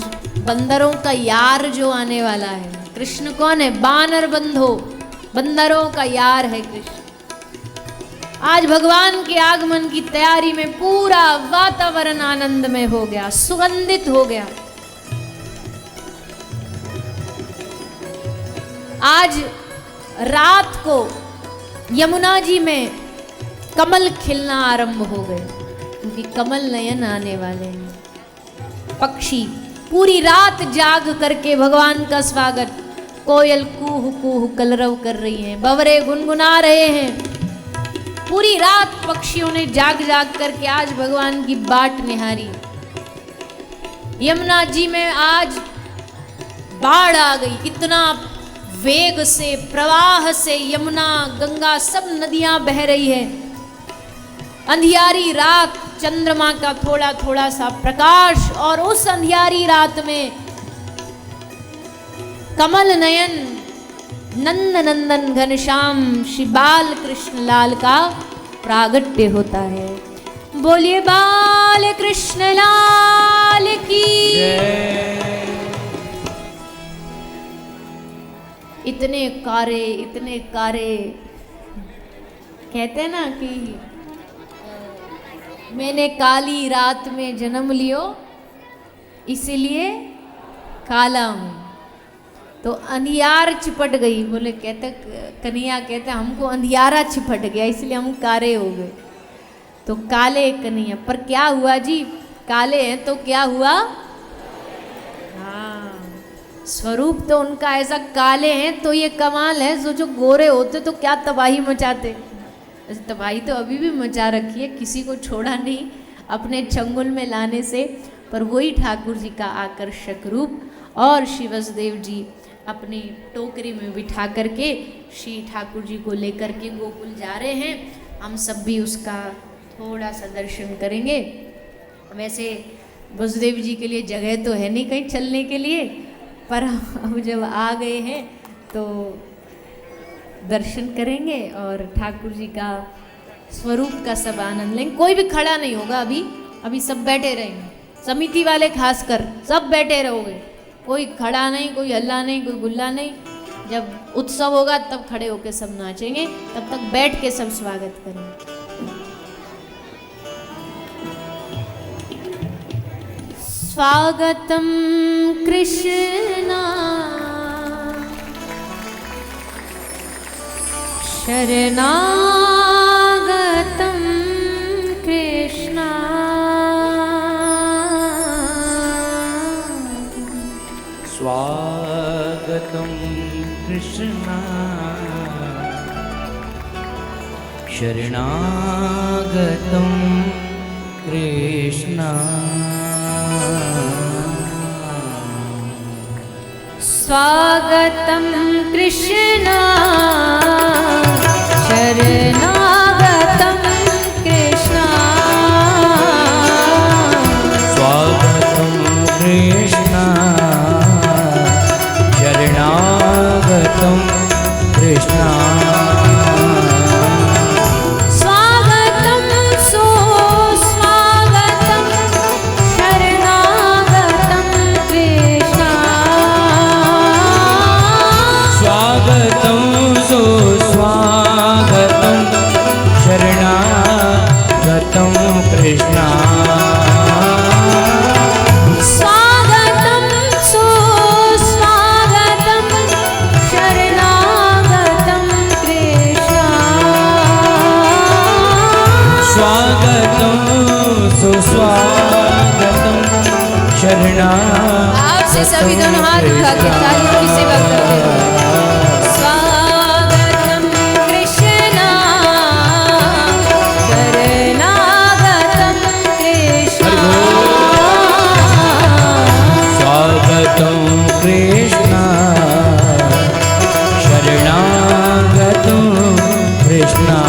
बंदरों का यार जो आने वाला है, कृष्ण कौन है? बानर बंधो, बंदरों का यार है कृष्ण। आज भगवान के आगमन की तैयारी में पूरा वातावरण आनंद में हो गया, सुगंधित हो गया। आज रात को यमुना जी में कमल खिलना आरंभ हो गए, क्योंकि कमल नयन आने वाले हैं। पक्षी पूरी रात जाग करके भगवान का स्वागत, कोयल कूह कूह कलरव कर रही हैं, बवरे गुनगुना रहे हैं। पूरी रात पक्षियों ने जाग जाग करके आज भगवान की बाट निहारी। यमुना जी में आज बाढ़ आ गई। इतना वेग से, प्रवाह से यमुना गंगा सब नदियां बह रही है। अंधियारी रात, चंद्रमा का थोड़ा थोड़ा सा प्रकाश, और उस अंधियारी रात में कमल नयन नंद नंदन घनश्याम श्री बाल कृष्ण लाल का प्रागट्य होता है। बोलिए बाल कृष्ण लाल की। इतने कारे कहते हैं ना कि मैंने काली रात में जन्म लियो इसलिए काला हूँ। तो अंधियार चिपट गई। बोले कहते कन्हैया कहते हमको अंधियारा चिपट गया इसलिए हम कारे हो गए। तो काले कन्हैया, पर क्या हुआ जी? काले हैं तो क्या हुआ? हाँ, स्वरूप तो उनका ऐसा काले हैं तो ये कमाल है। सोचो गोरे होते तो क्या तबाही मचाते। तबाही तो अभी भी मचा रखी है, किसी को छोड़ा नहीं अपने चंगुल में लाने से। पर वही ठाकुर जी का आकर्षक रूप। और श्री वसुदेव जी अपनी टोकरी में बिठा करके श्री ठाकुर जी को लेकर के गोकुल जा रहे हैं। हम सब भी उसका थोड़ा सा दर्शन करेंगे। वैसे वसुदेव जी के लिए जगह तो है नहीं कहीं चलने के लिए, पर हम जब आ गए हैं तो दर्शन करेंगे और ठाकुर जी का स्वरूप का सब आनंद लेंगे। कोई भी खड़ा नहीं होगा, अभी सब बैठे रहेंगे, समिति वाले खासकर सब बैठे रहोगे, कोई खड़ा नहीं, कोई हल्ला नहीं, कोई गुल्ला नहीं। जब उत्सव होगा तब खड़े होके सब नाचेंगे, तब तक बैठ के सब स्वागत करेंगे। स्वागतम कृष्णा शरणागतं कृष्णा स्वागतं कृष्णा शरणागतं कृष्णा स्वागतं कृष्णा शरणागतं कृष्णा स्वागतं कृष्णा शरणागतं कृष्णा स्वागतं सुस्वागतं शरणागतं कृष्णा स्वागतं सुस्वागतं शरणागतं कृष्णा स्वागतं सुस्वागतं शरणागतं कृष्णा स्वागतं सुस्वागतं शरणागतं आपसे सभी दोनों हाथ उठा के तालियों की सेवा करते हुए स्वागतं कृष्णा शरणागतं कृष्णा स्वागतं कृष्णा शरणागतं कृष्णा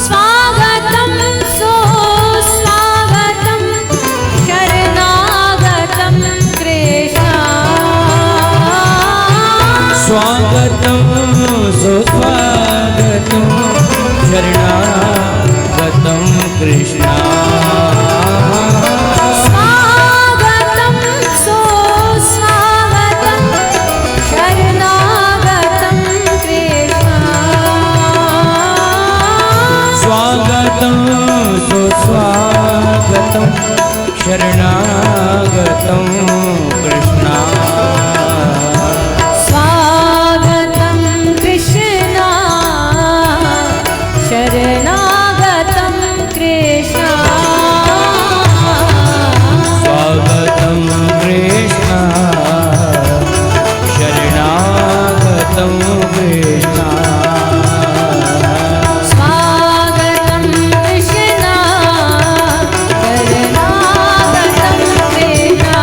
स्वागतं सुस्वागतं शरणागतं कृष्णा स्वागतं सुस्वागतं शरणागतं कृष्णा स्वागतं सुस्वागतं शरणागतं कृष्णा स्वागतं सुस्वागतं शरणागतं कृष्णा स्वागतं कृष्णा शरणागतं कृष्णा स्वागतं कृष्णा शरणागतं कृष्णा स्वागतं कृष्णा शरणागतं कृष्णा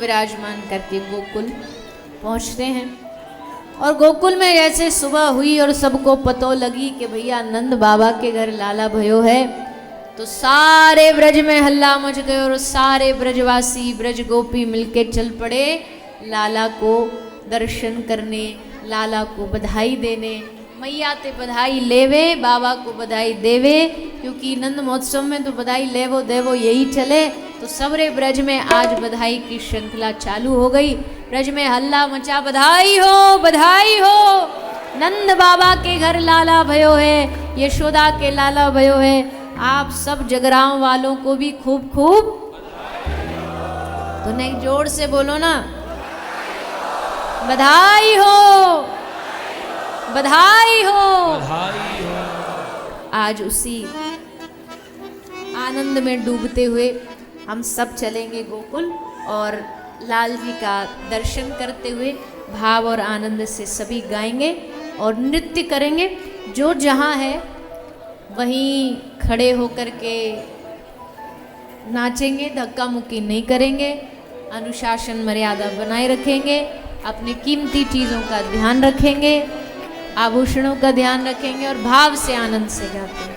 विराजमान करके गोकुल पहुंचते हैं। और गोकुल में जैसे सुबह हुई और सबको पतो लगी कि भैया नंद बाबा के घर लाला भयो है, तो सारे ब्रज में हल्ला मच गए और सारे ब्रजवासी ब्रज गोपी मिलके चल पड़े लाला को दर्शन करने, लाला को बधाई देने। मैया ते बधाई लेवे, बाबा को बधाई देवे, क्योंकि नंद महोत्सव में तो बधाई लेवो देवो यही चले। तो सबरे ब्रज में आज बधाई की श्रृंखला चालू हो गई। ब्रज में हल्ला मचा, बधाई हो, बधाई हो, नंद बाबा के घर लाला भयो है, यशोदा के लाला भयो है। आप सब जगरांव वालों को भी खूब खूब तो नहीं, जोर से बोलो ना, बधाई हो, बधाई हो, बधाई हो। आज उसी आनंद में डूबते हुए हम सब चलेंगे गोकुल और लाल जी का दर्शन करते हुए भाव और आनंद से सभी गाएंगे और नृत्य करेंगे। जो जहाँ है वहीं खड़े होकर के नाचेंगे, धक्का मुक्की नहीं करेंगे, अनुशासन मर्यादा बनाए रखेंगे, अपनी कीमती चीज़ों का ध्यान रखेंगे, आभूषणों का ध्यान रखेंगे और भाव से आनंद से गाते हैं।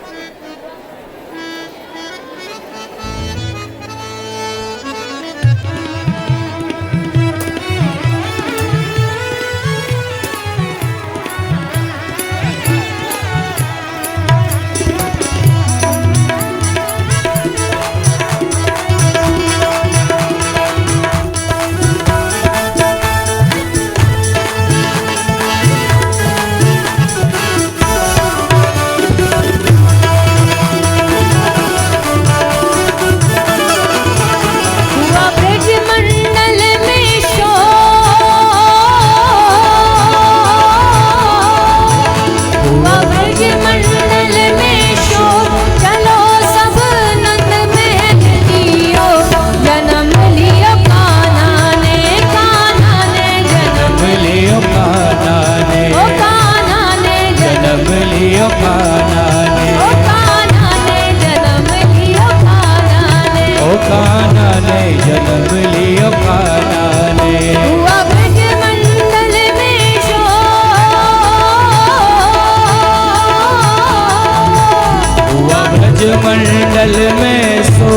मंडल में सो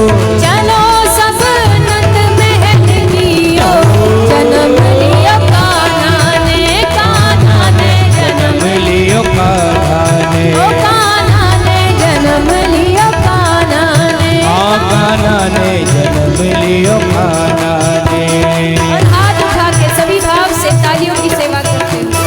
चलो सब नंद महल लियो, जन्म लियो कान्हा ने, कान्हा ने जन्म लियो कान्हा ने, ओ कान्हा ने जन्म लियो, कान्हा ने, कान्हा ने जन्म लियो कान्हा ने। और हाथ उठा के सभी भाव से तालियों की सेवा करते हुए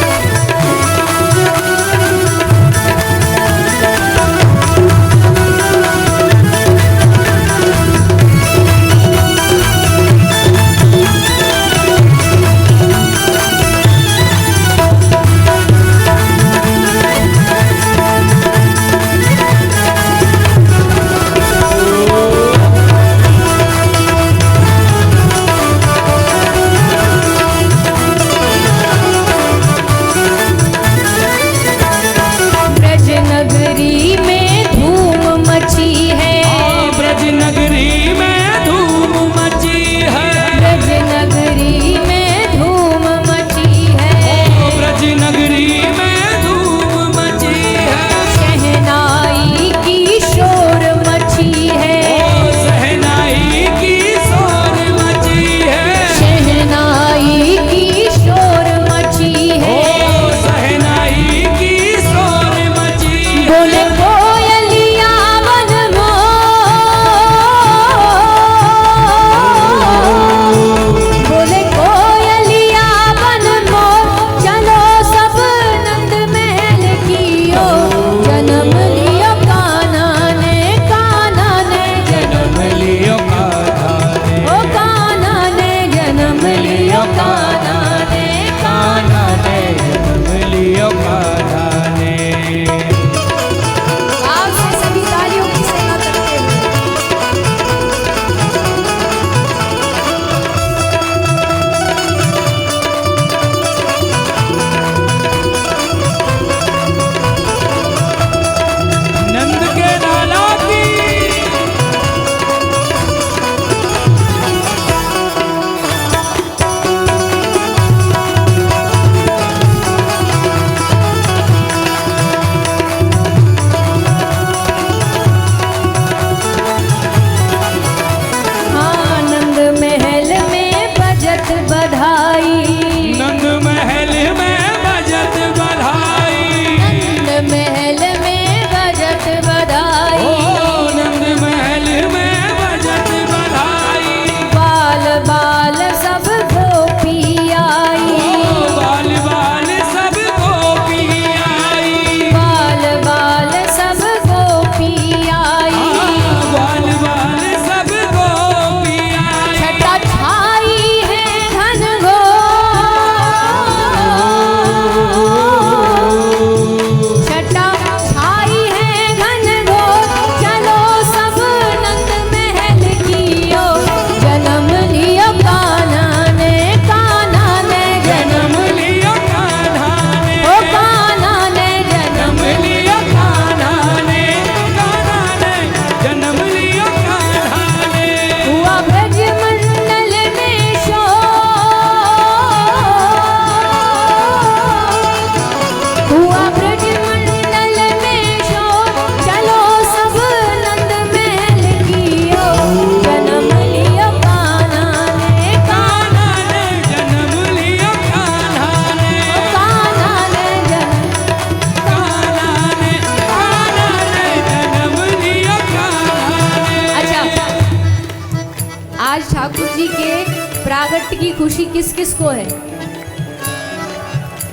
की खुशी किस किस को है?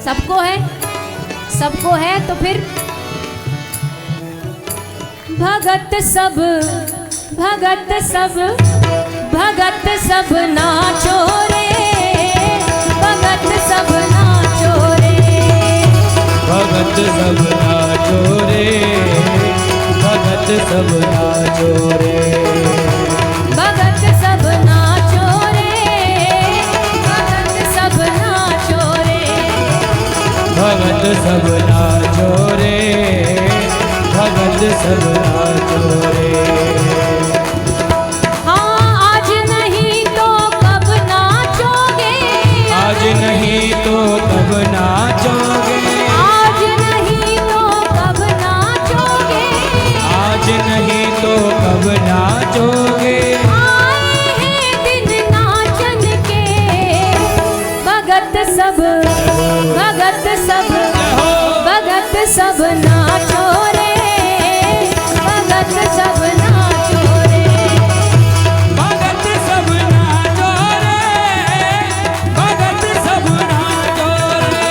सबको है, सबको है। तो फिर भगत सब, भगत सब, भगत सब नाचो रे, भगत सब नाचो रे, भगत सब नाचो रे, भगत सब नाचो रे, भगत सब नाचो रे, भगत सब नाचो रे, भगत सब नाचो रे, भगत सब नाचो रे। हाँ आज नहीं तो कब नाचोगे, आज नहीं तो कब नाचोगे, आज नहीं तो कब नाचोगे, आज नहीं तो कब नाचोगे। आए हैं दिन नाचन के, भगत सब, भगत सब, भगत सब नाचो रे, भगत सब नाचो रे, भगत सब नाचो रे, भगत सब नाचो रे,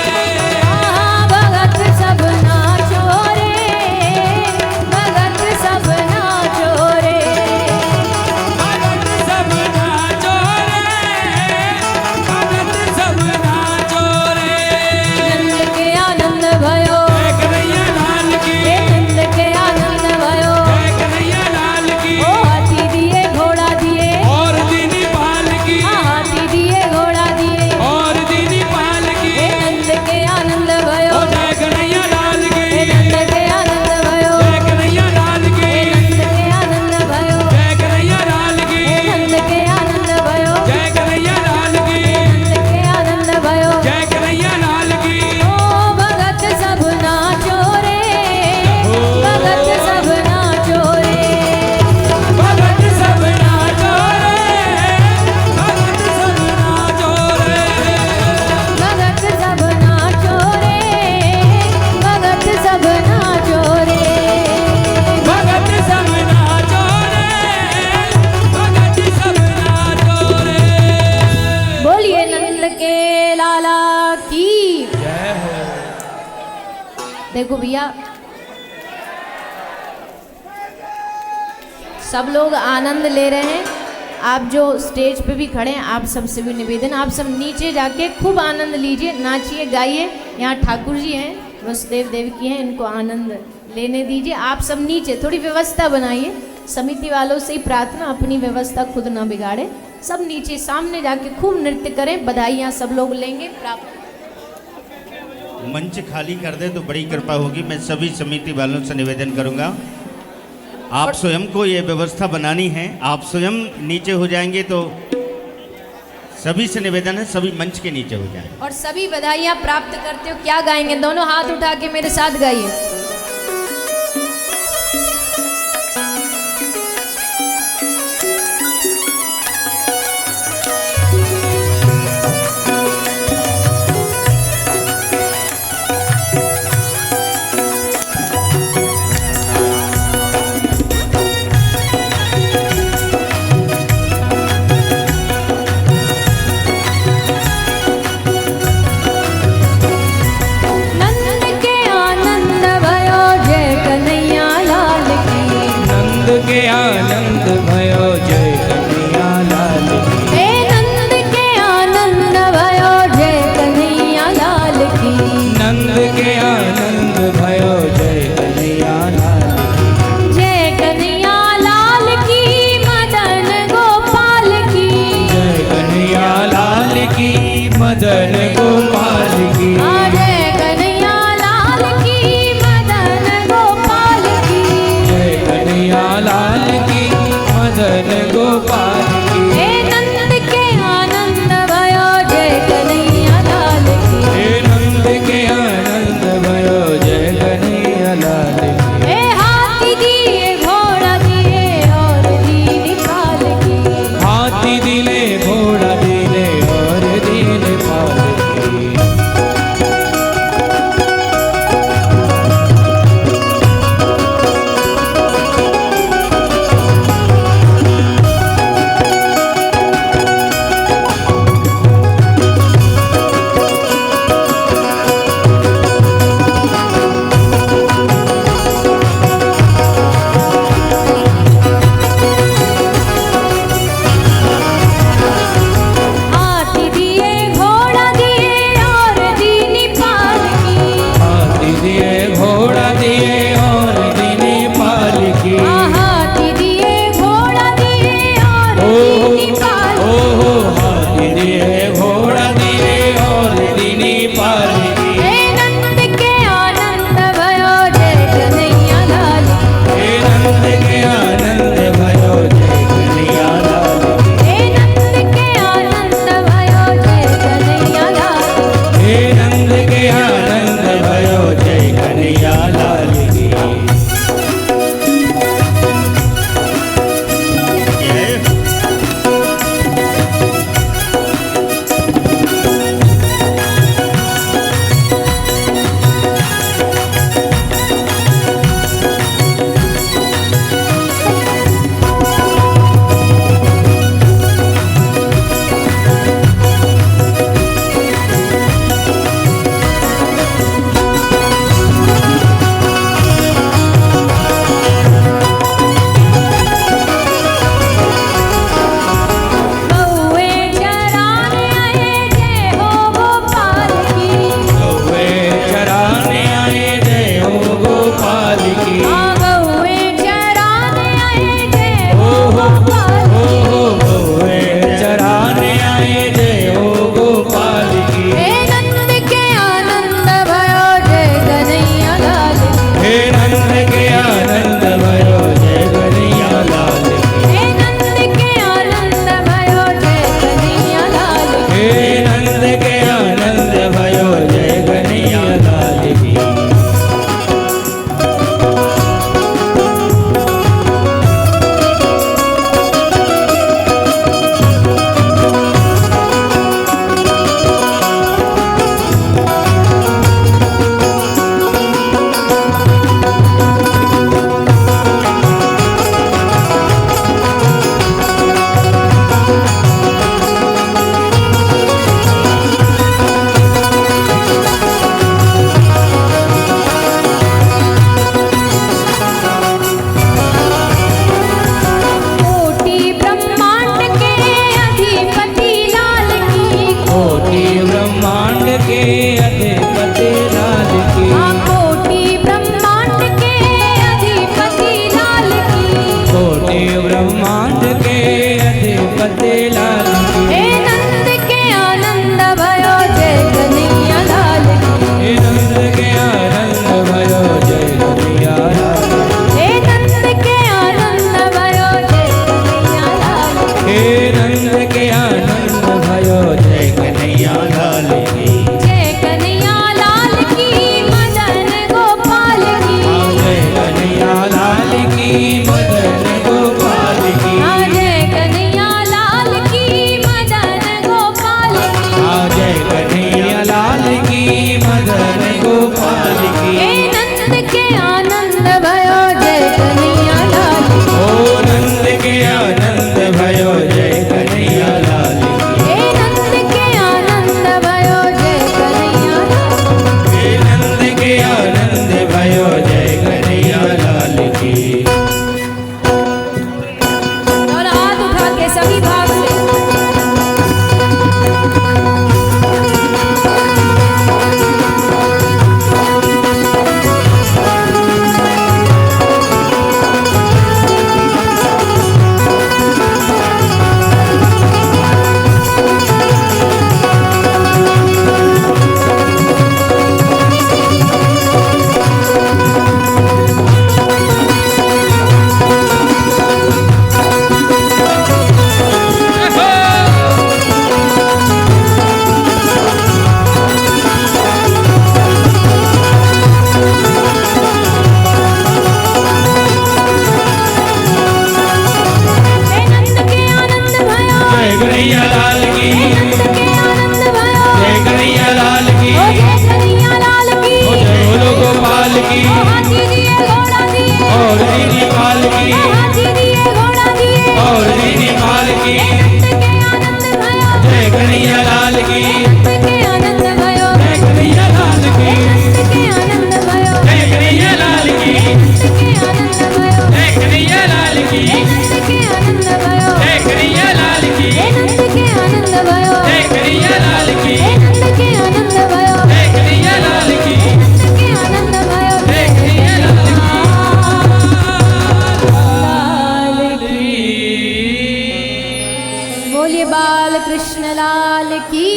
हाँ भगत सब नाचो रे, भगत सब नाचो रे, भगत सब नाचो रे, भगत सब नाचो रे। नंद के आनंद भयो, जय कन्हैया लाल की, हे नंद के आनंद भयो, जय कन्हैया लाल की, ओ हाथी दिए घोड़ा दिए, और दीनी पाल की, हाँ हाथी दिए घोड़ा दिए, और दीनी पाल की, हे नंद के आनंद भयो, ओ जय कन्हैया लाल की, हे नंद के आनंद भयो, जय कन्हैया लाल की, हे नंद के आनंद भयो, जय कन्हैया लाल की, हे नंद के आनंद भयो, जय कन्हैया लाल की, नंद के आनंद भयो, जय कन्हैया लाल की। ओ भगत सब नाचो रे, भगत सब नाचो रे, भगत सब नाचो रे, भगत सब नाचो रे, भगत सब नाचो रे, भगत सब नाचो रे, भगत सब नाचो रे, भगत सब नाचो रे। बोलिए नंद के लाला की। जय हो। देखो भैया सब लोग आनंद ले रहे हैं, आप जो स्टेज पे भी खड़े हैं आप सबसे भी निवेदन, आप सब नीचे जाके खूब आनंद लीजिए, नाचिए गाइए। यहाँ ठाकुर जी हैं, वसुदेव देवकी हैं, इनको आनंद लेने दीजिए। आप सब नीचे थोड़ी व्यवस्था बनाइए, समिति वालों से ही प्रार्थना, अपनी व्यवस्था खुद ना बिगाड़े। सब नीचे सामने जाके खूब नृत्य करें, बधाइयाँ सब लोग लेंगे। प्राप्त मंच खाली कर दे तो बड़ी कृपा होगी। मैं सभी समिति वालों से निवेदन करूंगा, आप स्वयं को ये व्यवस्था बनानी है। आप स्वयं नीचे हो जाएंगे तो सभी से निवेदन है, सभी मंच के नीचे हो जाएं। और सभी बधाइयाँ प्राप्त करते हो। क्या गाएंगे? दोनों हाथ उठा के मेरे साथ गाइए। नंद के आनंद भयो जय कन्हैया लाल की, नंद के आनंद भयो जय कन्हैया लाल की, हे नंद के आनंद भयो जय कन्हैया लाल की, नंद के आनंद भयो जय कन्हैया लाल की, जय कन्हैया लाल की मदन गोपाल की, जय कन्हैया लाल की मदन गोपाल की, जय कन्हैया लाल की मदन गोपाल की, जय कन्हैया लाल की मदन गोपाल की, हे नंद के आनंद भयो जय कन्हैया लाल की, हे नंद के आनंद भयो जय कन्हैया लाल की, हे हाथी दिए घोड़ा दिए और दीन पाल की, हाथी दिले घोड़ा दिले और दीन पाल की, ब्रह्मांड के अधिपति लाल की हाँ कोटि ब्रह्मांड के अधिपति लाल की कोटि ब्रह्मांड के अधिपति लाल की हे नंद के आनंद भयो जय कन्हैया लाल की हे नंद के आनंद भयो जय कन्हैया लाल हे नंद के आनंद भयो जय कन्हैया लाल की हे नंद के आनंद भयो जय कन्हैया लाल की जय कन्हैया लाल की मदन गोपाल की जय कन्हैया लाल की मदन गोपाल की हाँ जय कन्हैया लाल की मदन गोपाल की जय कन्हैया लाल की मदन गोपाल की हे नंद के आनंद भयो जय कन्हैया लाल की ओ नंद के आनंद भयो जय कन्हैया लाल की हे नंद के आनंद भयो जय कन्हैया लाल की हे नंद के आनंद भयो जय कन्हैया लाल की और हाथ उठा के सभी भाग से हे नंद के आनंद भयो जय कन्हैया लाल की नंद के आनंद भयो जय कन्हैया लाल की ओ जय कन्हैया लाल की ओ जय बोलो गोपाल की ओ हाथी दिए घोड़ा दिए और दीदी पाल की ओ हाथी दिए घोड़ा दिए और दीदी पाल की नंद के आनंद भयो जय कन्हैया लाल की नंद के आनंद भयो जय कन्हैया लाल की नंद के आनंद भयो जय कन्हैया लाल की नंद के आनंद भयो जय कन्हैया लाल की नंद के आनंद भयो जय कन्हैया लाल की नंद के आनंद भयो जय कन्हैया लाल की नंद के आनंद भयो जय कन्हैया लाल की नंद के आनंद भयो जय कन्हैया लाल की बोलिए बाल कृष्ण लाल की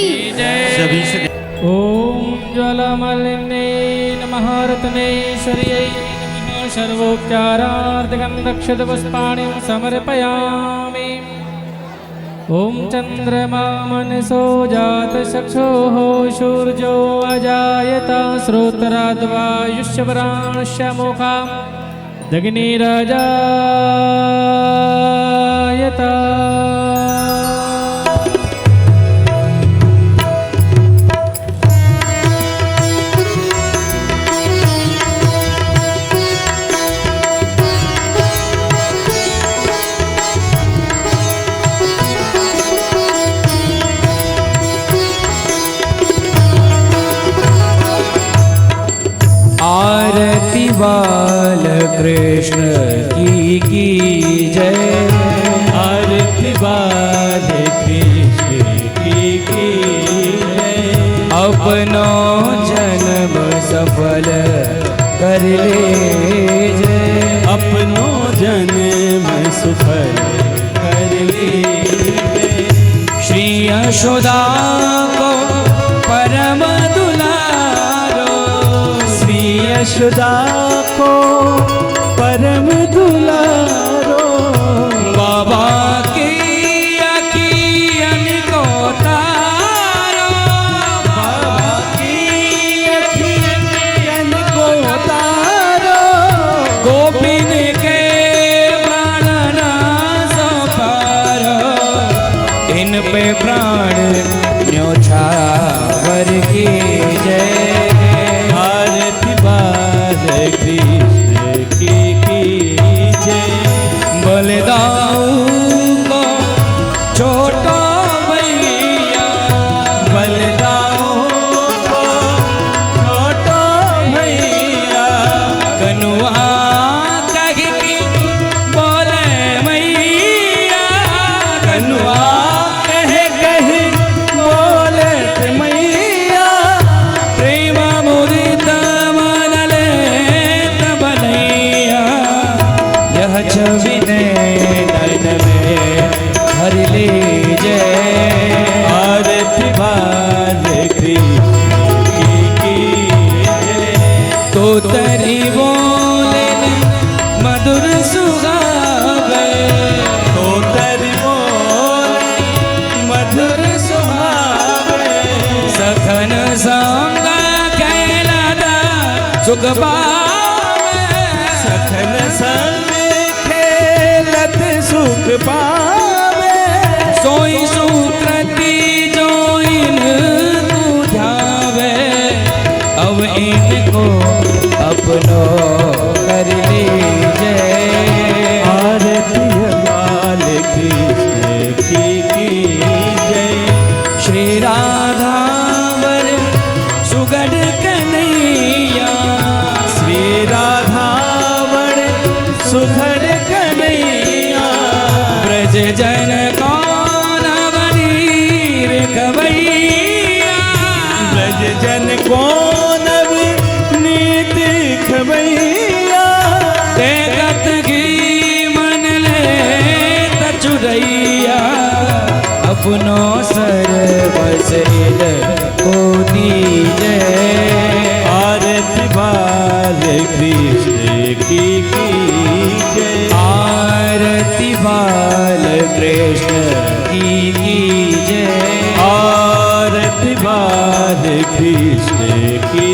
सभी से ओम ज्वलमलिने नमः रत्नेश्वर्यै नमः सर्वोपचारार्थकं रक्षतपुष्पाणिं समर्पयामि ओम चंद्रमा मनसो जातचक्षुः सूर्यो अजायत श्रोत्राद्वायुष्यवराणस्य मुखा दग्निरजायत आरती बाल कृष्ण की जय आरती बाल कृष्ण की जय अपनो जन्म सफल कर ले जय अपनो जन्म सफल कर ले श्री यशोदा को परम दुलारो श्री यशोदा को परम दुलारो बाबा की अखियन को तारो बाबा की अखियन को तारो गोपिन के प्राण सो पारो इन पे प्राण न्योछावर की जय भारती बाल कृष्ण की जय बलिदाऊ को छोटो भैया बलिदाऊ को छोटो भैया कनुआ कही बोले मैया कनुआ कह कृष्ण की जय। तो तरी बोले मधुर सुहावे, तो तरी बोले मधुर सुहावे। सखन संग खेलदा सुख पावे, सखन संग खेलत सुख पावे। सोई सुकृति जो इन बुझावे, अब इनको अपनो कर लीजिए। आरती बाल कृष्ण की जय। श्री राधावर सुगढ़ कन्हैया, श्री राधावर सुगढ़ कन्हैया। ब्रज जन कौन बनीर खवैया, ब्रज जन कौन नीत खवैया। देखत घी मन ले तचुरैया, अपनो सर्वसिल को दीजे। आरती बाल कृष्ण की जय। आरती बाल कृष्ण की जय। आरती बाल कृष्ण की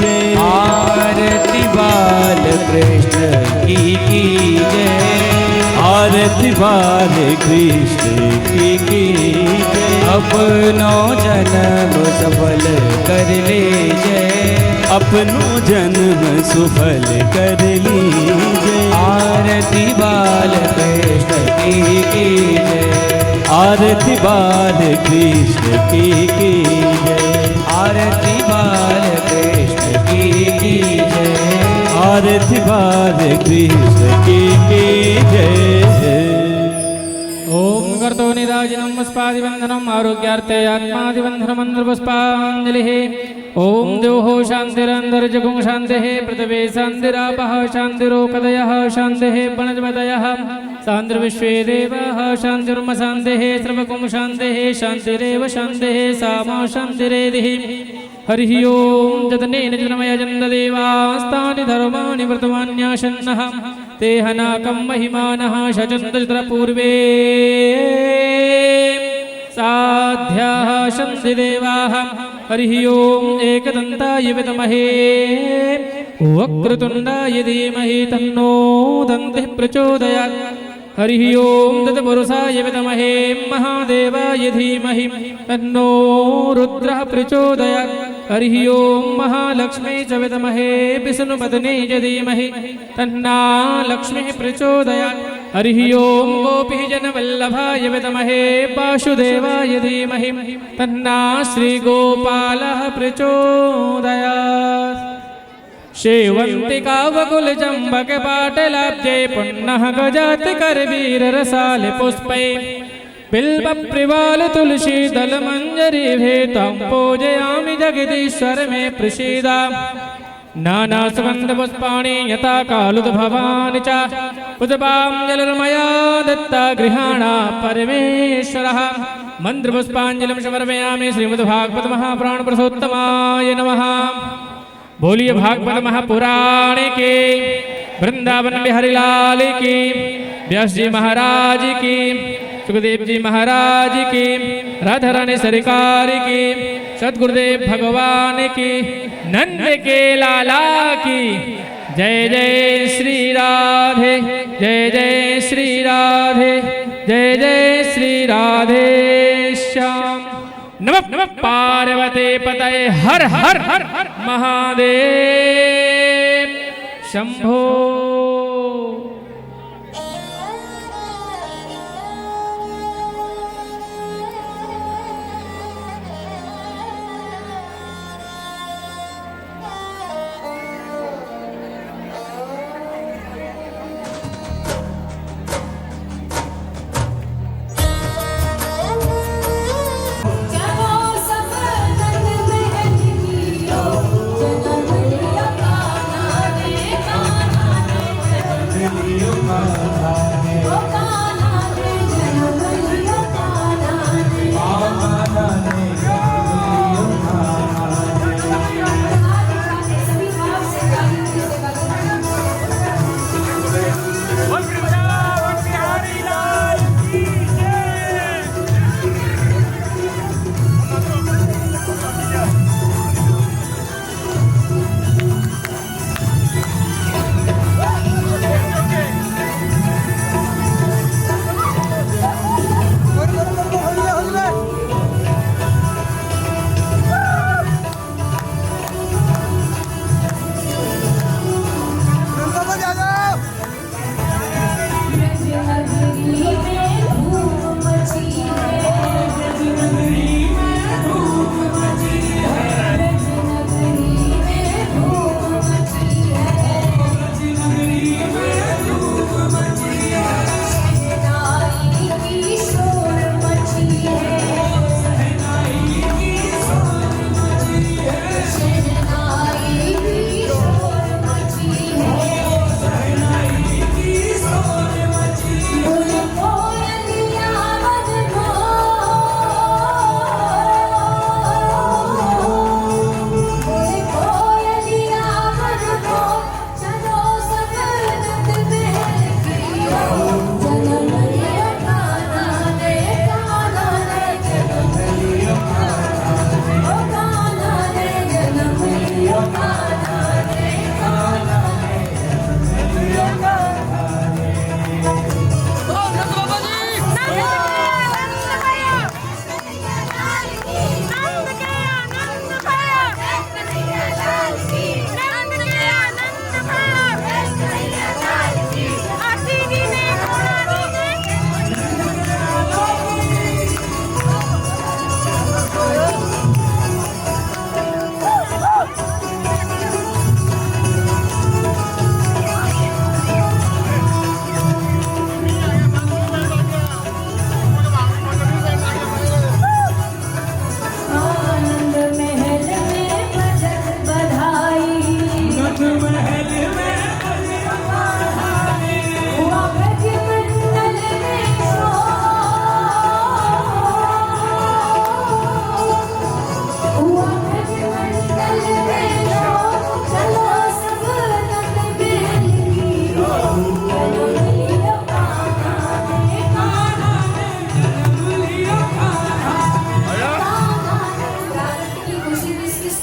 जय। आरती बाल कृष्ण की जय। आरती बाल कृष्ण की जय। अपनो जन्म सफल कर लीजिए, अपनो जन्म सफल कर लीजिए। आरती बाल कृष्ण की जय। आरती बाल कृष्ण की जय। आरती बाल कृष्ण की जय। आरती बाल कृष्ण की जय। ओम कर्तो निराजनम पुष्पादिबंधनम आरोग्यार्थे आत्मादिबंधनम पुष्पांजलिः। ओम द्योः शान्तिरन्तरिक्षं शान्तिः पृथिवी शान्तिरापः शान्तिरोपदयः शान्तिः वनस्पतयः शान्तिर्विश्वे देवाः शान्तिर्म शान्तिः सर्वगुं शान्तिः शान्तिरेव शान्तिः सामा शान्तिरेधिः। हरिः ओम जतनेन जनमयजन्ददेवास्तानि धर्माणि वर्तमान्याशन्नः ते हनाकं महिमानः शचन्द्रपूर्वे साध्याः शन्तिदेवाः। हरिः ओम एकदन्ताय विद्महे वक्रतुण्डाय धीमहि तन्नो दन्तिः प्रचोदयात्। हरिः ओम तत्पुरुषाय विद्महे महादेवाय धीमहि तन्नो रुद्रः प्रचोदयात्। हरिः ओम महालक्ष्मी च विद्महे विष्णुपत्नी च धीमहि तन्ना लक्ष्मीः प्रचोदयात्। हरिः ओम गोपीजनवल्लभाय विद्महे वासुदेवाय धीमहि तन्ना श्रीगोपालः प्रचोदयात्। शेवन्तिकावकुल चम्बक पाटलाब्जे पुन्नः गजाति करवीर रसाल पुष्पै बिल्व प्रिवाल तुलसी दल मंजरी भेतां पूजयामि जगदीश्वर मे प्रसीदा। नाना सुगंध पुष्पाणि यथा कालुद्भवानि च पुष्पाञ्जलिर्मया दत्ता गृहाणा परमेश्वरः। मन्त्रपुष्पाञ्जलिं समर्पयामि श्रीमद्भागवत महापुराण पुरुषोत्तमाय नमः। बोलिए भागवत महापुराण के, वृंदावन बिहारी लाल की, व्यास जी महाराज की, सुखदेव जी महाराज की, राधा रानी सरकार की, सदगुरुदेव भगवान की, नंद के लाला की। जय जय श्री राधे, जय जय श्री राधे, जय जय श्री राधे श्याम। नमः नमः पार्वती पतये हर हर हर हर महादेव शंभो।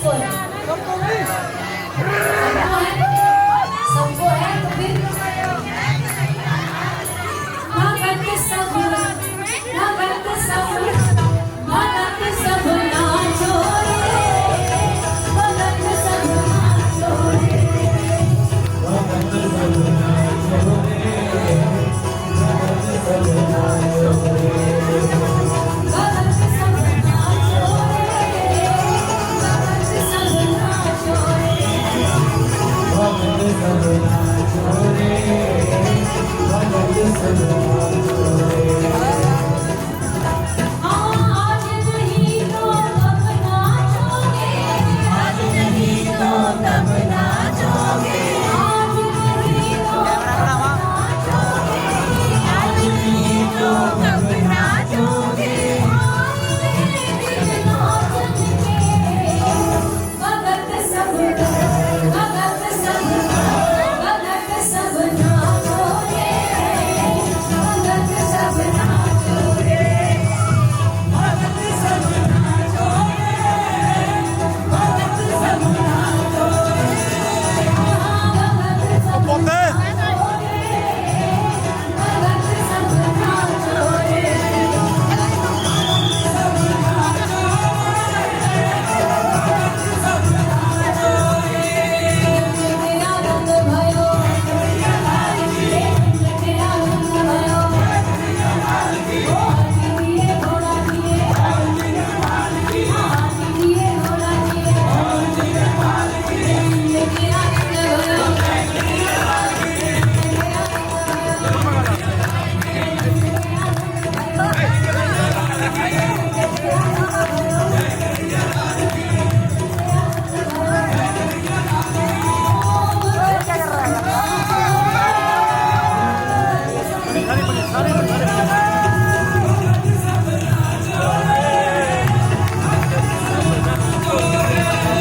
किसको है? सबको है तो फिर भगत सब नाचो रे, भगत सब नाचो रे, भगत सब नाचो रे, भगत सब नाचो आज नहीं तो तब नाचोगे, आज नहीं तो तब नाचोगे, आज नहीं तो तब नाचोगे, आज नहीं तो तब नाचोगे, भगत सब भगत सब भगत सब नाचो रे, भगत सब नाचो रे, भगत सब नाचो रे, भगत सब नाचो रे, भगत सब नाचो रे, भगत सब नाचो रे, तेरा रंग भयो, तेरा रंग भयो, ओ हाथी दिए घोड़ा दिए, हाथी दिए घोड़ा दिए, तेरा रंग भयो,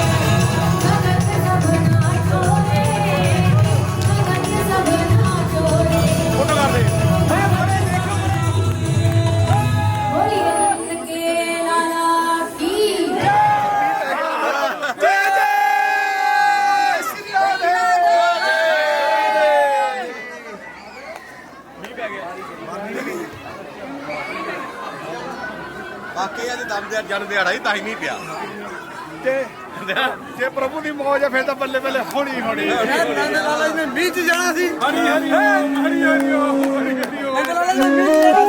भगत सब नाचो रे, भगत सब नाचो रे, बोली रंग के लाला की ਬਾਕੀ ਅੱਜ ਦਮ ਦੇ ਜੜ ਦਿਹਾੜਾ ਹੀ ਤਾਂ ਹੀ ਨਹੀਂ ਪਿਆ ਜੇ ਪ੍ਰਭੂ ਦੀ ਮੌਜ ਹੈ ਫਿਰ ਤਾਂ ਬੱਲੇ ਬੱਲੇ ਹੋਣੀ ਹੋਣੀ ਨੰਦ ਲਾਲਾ ਜੀ ਨੇ ਮੀਂਹ ਚ ਜਾਣਾ ਸੀ ਹਰੀ ਹਰੀ ਹਰੀ ਹਰੀ ਨੰਦ ਲਾਲਾ ਜੀ ਨੇ ਮੀਂਹ ਚ ਜਾਣਾ ਸੀ